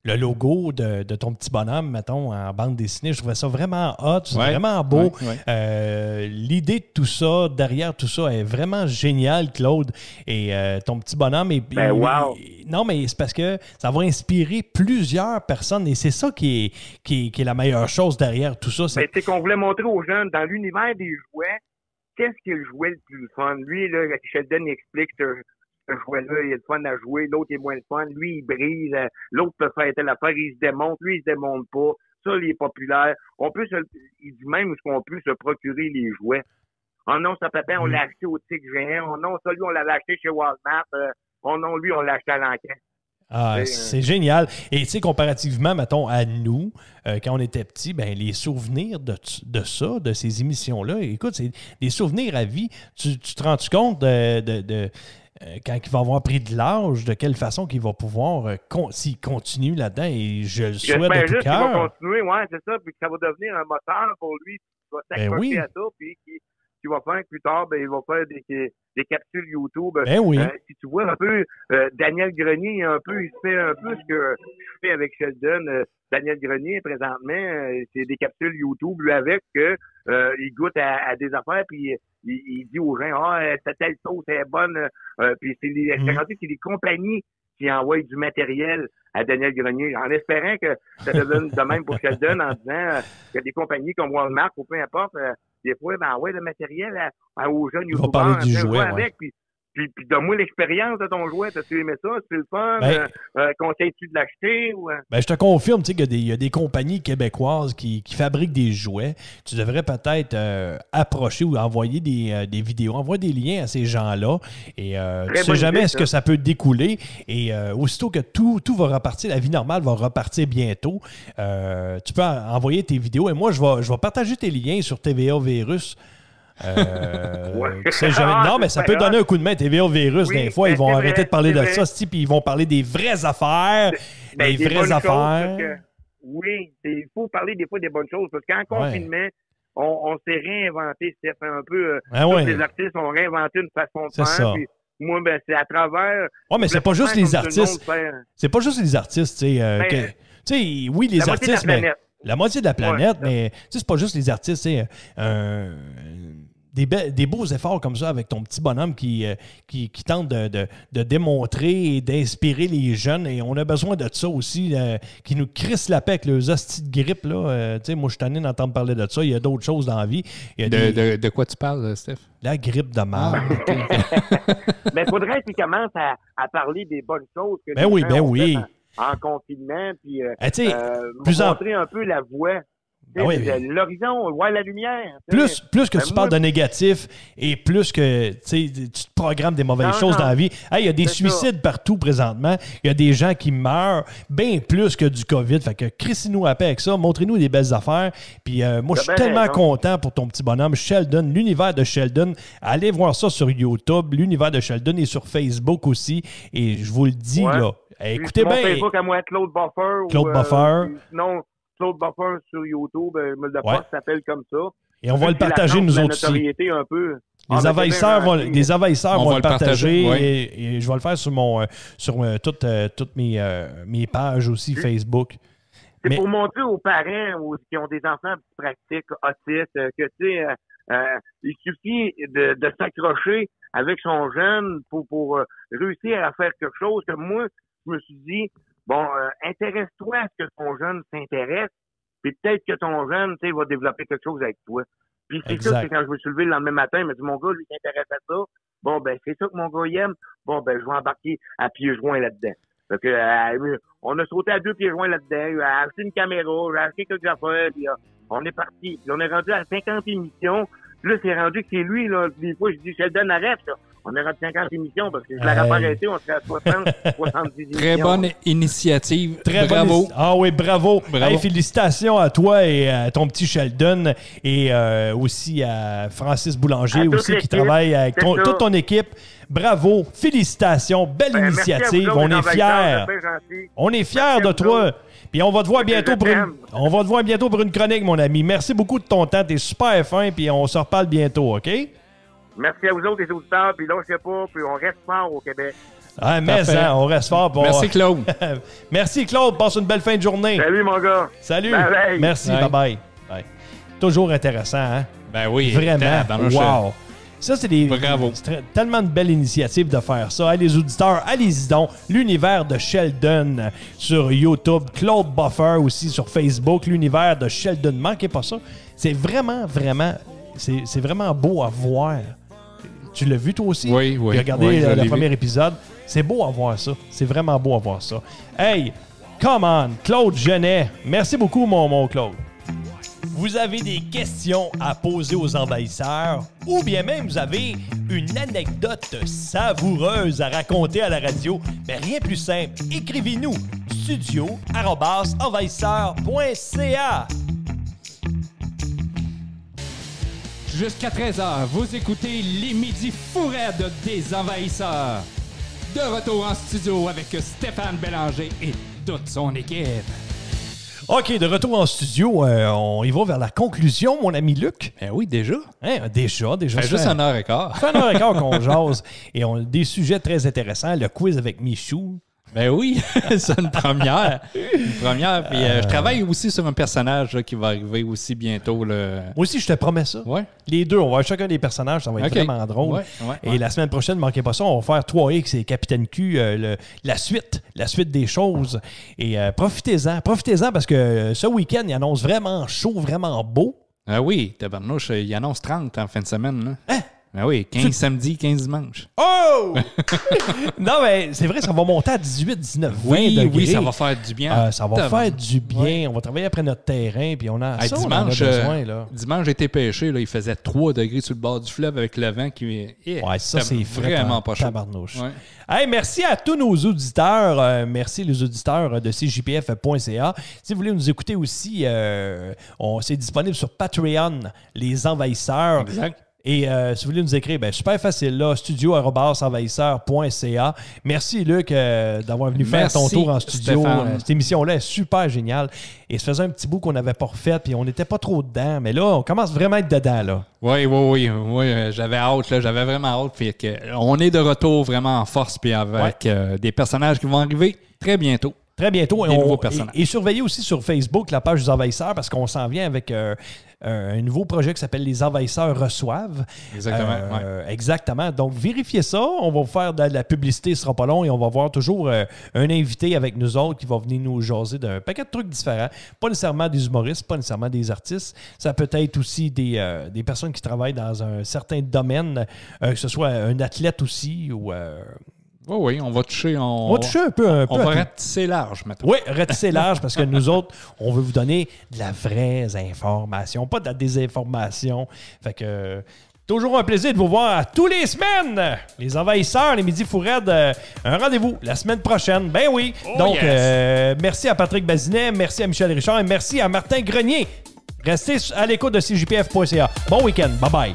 le logo de ton petit bonhomme, mettons, en bande dessinée. Je trouvais ça vraiment hot, c'est vraiment beau. L'idée de tout ça, derrière tout ça, est vraiment géniale, Claude. Et ton petit bonhomme wow. Non, mais c'est parce que ça va inspirer plusieurs personnes et c'est ça qui est la meilleure chose derrière tout ça. Mais c'est qu'on voulait montrer aux jeunes, dans l'univers des jouets, qu'est-ce qui est le jouet le plus fun? Lui, là, Sheldon explique ce jouet-là, il est le fun à jouer, l'autre est moins le fun, lui, il brise, l'autre peut faire telle affaire, il se démonte, lui, il se démonte pas, ça, il est populaire. Il dit même qu'on peut se procurer les jouets. Oh non, ça papa, on l'a acheté au Tic Géant, oh non, ça, lui, on l'a acheté chez Walmart, oh non, lui, on l'a acheté à l'enquête. Ah, c'est génial. Et tu sais, comparativement, mettons, à nous, quand on était petits, ben, les souvenirs de ça, de ces émissions-là, écoute, c'est des souvenirs à vie. Tu te rends compte de quand il va avoir pris de l'âge, de quelle façon qu'il va pouvoir, s'il continue là-dedans, et je le souhaite de tout cœur. Il va continuer, ouais, c'est ça, puis que ça va devenir un moteur pour lui, il va s'accrocher à ça, puis qu'il va faire plus tard, ben, il va faire des capsules YouTube. Si tu vois un peu, Daniel Grenier, il fait un peu ce que je fais avec Sheldon. Daniel Grenier, présentement, c'est des capsules YouTube, lui, avec que il goûte à des affaires, puis il dit aux gens, cette telle sauce est bonne, puis c'est les compagnies qui envoient du matériel à Daniel Grenier, en espérant que ça devienne de même pour Sheldon, en disant qu'il y a des compagnies comme Walmart ou peu importe, des fois, le matériel aux jeunes youtubeurs. On va parler du jouet, avec, puis donne-moi l'expérience de ton jouet. T'as-tu aimé ça? C'est le fun? Conseilles-tu de l'acheter? Ou... Ben, je te confirme qu'il y a des compagnies québécoises qui fabriquent des jouets. Tu devrais peut-être approcher ou envoyer des vidéos, envoyer des liens à ces gens-là. Et tu sais jamais ce que ça peut découler. Et aussitôt que tout va repartir, la vie normale va repartir bientôt, tu peux envoyer tes vidéos. Et moi, je vais partager tes liens sur TVA Virus. Non, mais ça peut donner un coup de main. TVA Virus, des fois, ils vont arrêter de parler de ça, puis ils vont parler des vraies affaires. Des vraies affaires. Oui, il faut parler des fois des bonnes choses. Parce qu'en confinement, on s'est réinventé, c'est un peu. Tous les artistes ont réinventé une façon de faire. Puis, moi, ben, c'est à travers. Oui, mais c'est pas juste les artistes. C'est pas juste les artistes, tu sais. Oui, les artistes, mais. La moitié de la planète, mais c'est pas juste les artistes, des beaux efforts comme ça avec ton petit bonhomme qui tente de démontrer et d'inspirer les jeunes. Et on a besoin de ça aussi, qui nous crisse la paix avec le hostie de grippe. Là. Moi, je suis tanné d'entendre parler de ça. Il y a d'autres choses dans la vie. De quoi tu parles, Steph? La grippe de merde. Mais il faudrait qu'ils commencent à parler des bonnes choses. Que ben oui. En confinement, puis montrer un peu la voie. L'horizon, voir la lumière. Plus que tu parles de négatif et plus que tu te programmes des mauvaises choses dans la vie. Il y a des suicides partout présentement. Il y a des gens qui meurent bien plus que du COVID. Fait que crissez-nous à paix avec ça. Montrez-nous des belles affaires. Puis moi, je suis tellement content pour ton petit bonhomme Sheldon, l'univers de Sheldon. Allez voir ça sur YouTube. L'univers de Sheldon est sur Facebook aussi. Et je vous le dis, là. Écoutez bien. Facebook à moi, Claude Buffer. Sinon, Claude Buffer sur YouTube, ça s'appelle comme ça. Et on va le partager, nous autres aussi. Un peu. Les envahisseurs vont le partager et je vais le faire sur toutes mes pages aussi Facebook. C'est pour montrer aux parents qui ont des enfants pratiques, autistes, que il suffit de s'accrocher avec son jeune pour réussir à faire quelque chose. Que moi, je me suis dit, intéresse-toi à ce que ton jeune s'intéresse, puis peut-être que ton jeune, va développer quelque chose avec toi. Puis c'est ça que quand je me suis levé le lendemain matin, il m'a dit, mon gars, lui, s'intéresse à ça. C'est ça que mon gars il aime. Je vais embarquer à pieds joints là-dedans. Fait que, on a sauté à 2 pieds joints là-dedans. Il a acheté une caméra, j'ai acheté quelques affaires, puis on est parti. Puis on est rendu à 50 émissions. Là, c'est rendu que c'est lui, là. Des fois, je dis, Sheldon, arrête, ça. On est rendu 50 émissions parce que je l'aurais pas arrêté, on serait à 60, 70 émissions. Très bonne initiative. Bravo. Bravo. Hey, félicitations à toi et à ton petit Sheldon et aussi à Francis Boulanger aussi qui travaille avec toute ton équipe. Bravo. Félicitations. Belle initiative. On est fiers. On est fiers de toi. Puis on va te voir bientôt pour une chronique, mon ami. Merci beaucoup de ton temps. T'es super fin, puis on se reparle bientôt, OK? Merci à vous autres, les auditeurs, puis là, je sais pas, puis on reste fort au Québec. Ah, mais Parfait. hein, on reste fort. Pour... Merci, Claude. Merci, Claude. Passe une belle fin de journée. Salut, mon gars. Salut. Bye bye. Merci. Bye. Bye-bye. Bye. Toujours intéressant, hein? Ben oui. Vraiment. Tabarnouche. Wow. Ça, c'est des. Bravo. C'est tellement de belles initiatives de faire ça. Hey, les auditeurs, allez-y donc. L'univers de Sheldon sur YouTube. Claude Buffer aussi sur Facebook. L'univers de Sheldon. Manquez pas ça. C'est vraiment, vraiment. C'est vraiment beau à voir. Tu l'as vu toi aussi? Oui, oui. J'ai regardé Oui, je le l'ai premier vu. épisode. C'est beau à voir ça. C'est vraiment beau à voir ça. Hey, come on, Claude Genet. Merci beaucoup, mon Claude. Vous avez des questions à poser aux envahisseurs ou bien même vous avez une anecdote savoureuse à raconter à la radio, mais rien plus simple, écrivez-nous studio@envahisseur.ca. Jusqu'à 13h, vous écoutez les Midis fous raides des envahisseurs. De retour en studio avec Stéphane Bélanger et toute son équipe. OK, de retour en studio, on y va vers la conclusion, mon ami Luc. Ben oui, déjà. Hein, déjà. Ça fait ça juste fait- 1h15. Ça fait 1h15 qu'on jase et on a des sujets très intéressants. Le quiz avec Michou. Ben oui, c'est une première. Puis je travaille aussi sur un personnage là, qui va arriver aussi bientôt. Moi aussi, je te promets ça. Ouais. Les deux, on va avoir chacun des personnages, ça va être OK. vraiment drôle. Ouais. Et la semaine prochaine, ne manquez pas ça, on va faire 3X et Capitaine Q, la suite des choses. Et profitez-en parce que ce week-end, il annonce vraiment chaud, vraiment beau. Ah oui, tabarnouche, il annonce 30 en fin de semaine. Là. Hein? Ben oui, 15 samedi, 15 dimanche. Oh! Non, mais c'est vrai, ça va monter à 18, 19, 20 degrés. Oui, ça va faire du bien. Ça va faire du bien. On va travailler après notre terrain, puis on a Hey, ça, dimanche, on en a besoin, là. dimanche, j'ai été pêché. Là, il faisait 3 degrés sur le bord du fleuve avec le vent qui... Ouais, ça, c'est vraiment pas chaud. Tabarnouche. Ouais. Hey, merci à tous nos auditeurs. Merci les auditeurs de cjpf.ca. Si vous voulez nous écouter aussi, c'est disponible sur Patreon, les envahisseurs. Exact. Et si vous voulez nous écrire, super facile là, studio@envahisseur.ca. Merci Luc d'avoir venu faire ton Merci, tour en studio. Stéphane. Cette émission-là est super géniale. Et ça faisait un petit bout qu'on n'avait pas refait, puis on n'était pas trop dedans. Mais là, on commence vraiment à être dedans, là. Oui, j'avais hâte, là, j'avais vraiment hâte. Puis on est de retour vraiment en force, puis avec des personnages qui vont arriver très bientôt. Très bientôt. Des nouveaux personnages. Et surveillez aussi sur Facebook la page des envahisseurs parce qu'on s'en vient avec un nouveau projet qui s'appelle Les envahisseurs reçoivent. Exactement. Exactement. Donc, vérifiez ça. On va vous faire de la publicité, ce sera pas long et on va voir toujours un invité avec nous autres qui va venir nous jaser d'un paquet de trucs différents. Pas nécessairement des humoristes, pas nécessairement des artistes. Ça peut être aussi des personnes qui travaillent dans un certain domaine, que ce soit un athlète aussi ou... Oui, on va toucher. on va toucher un peu on à va tout. ratisser large maintenant. Oui, ratisser large parce que nous autres, on veut vous donner de la vraie information, pas de la désinformation. Fait que toujours un plaisir de vous voir à tous les semaines. Les envahisseurs, les Midis fous raides, un rendez-vous la semaine prochaine. Ben oui. Donc, merci à Patrick Bazinet, merci à Michel Richard et merci à Martin Grenier. Restez à l'écoute de cjpf.ca. Bon week-end. Bye-bye.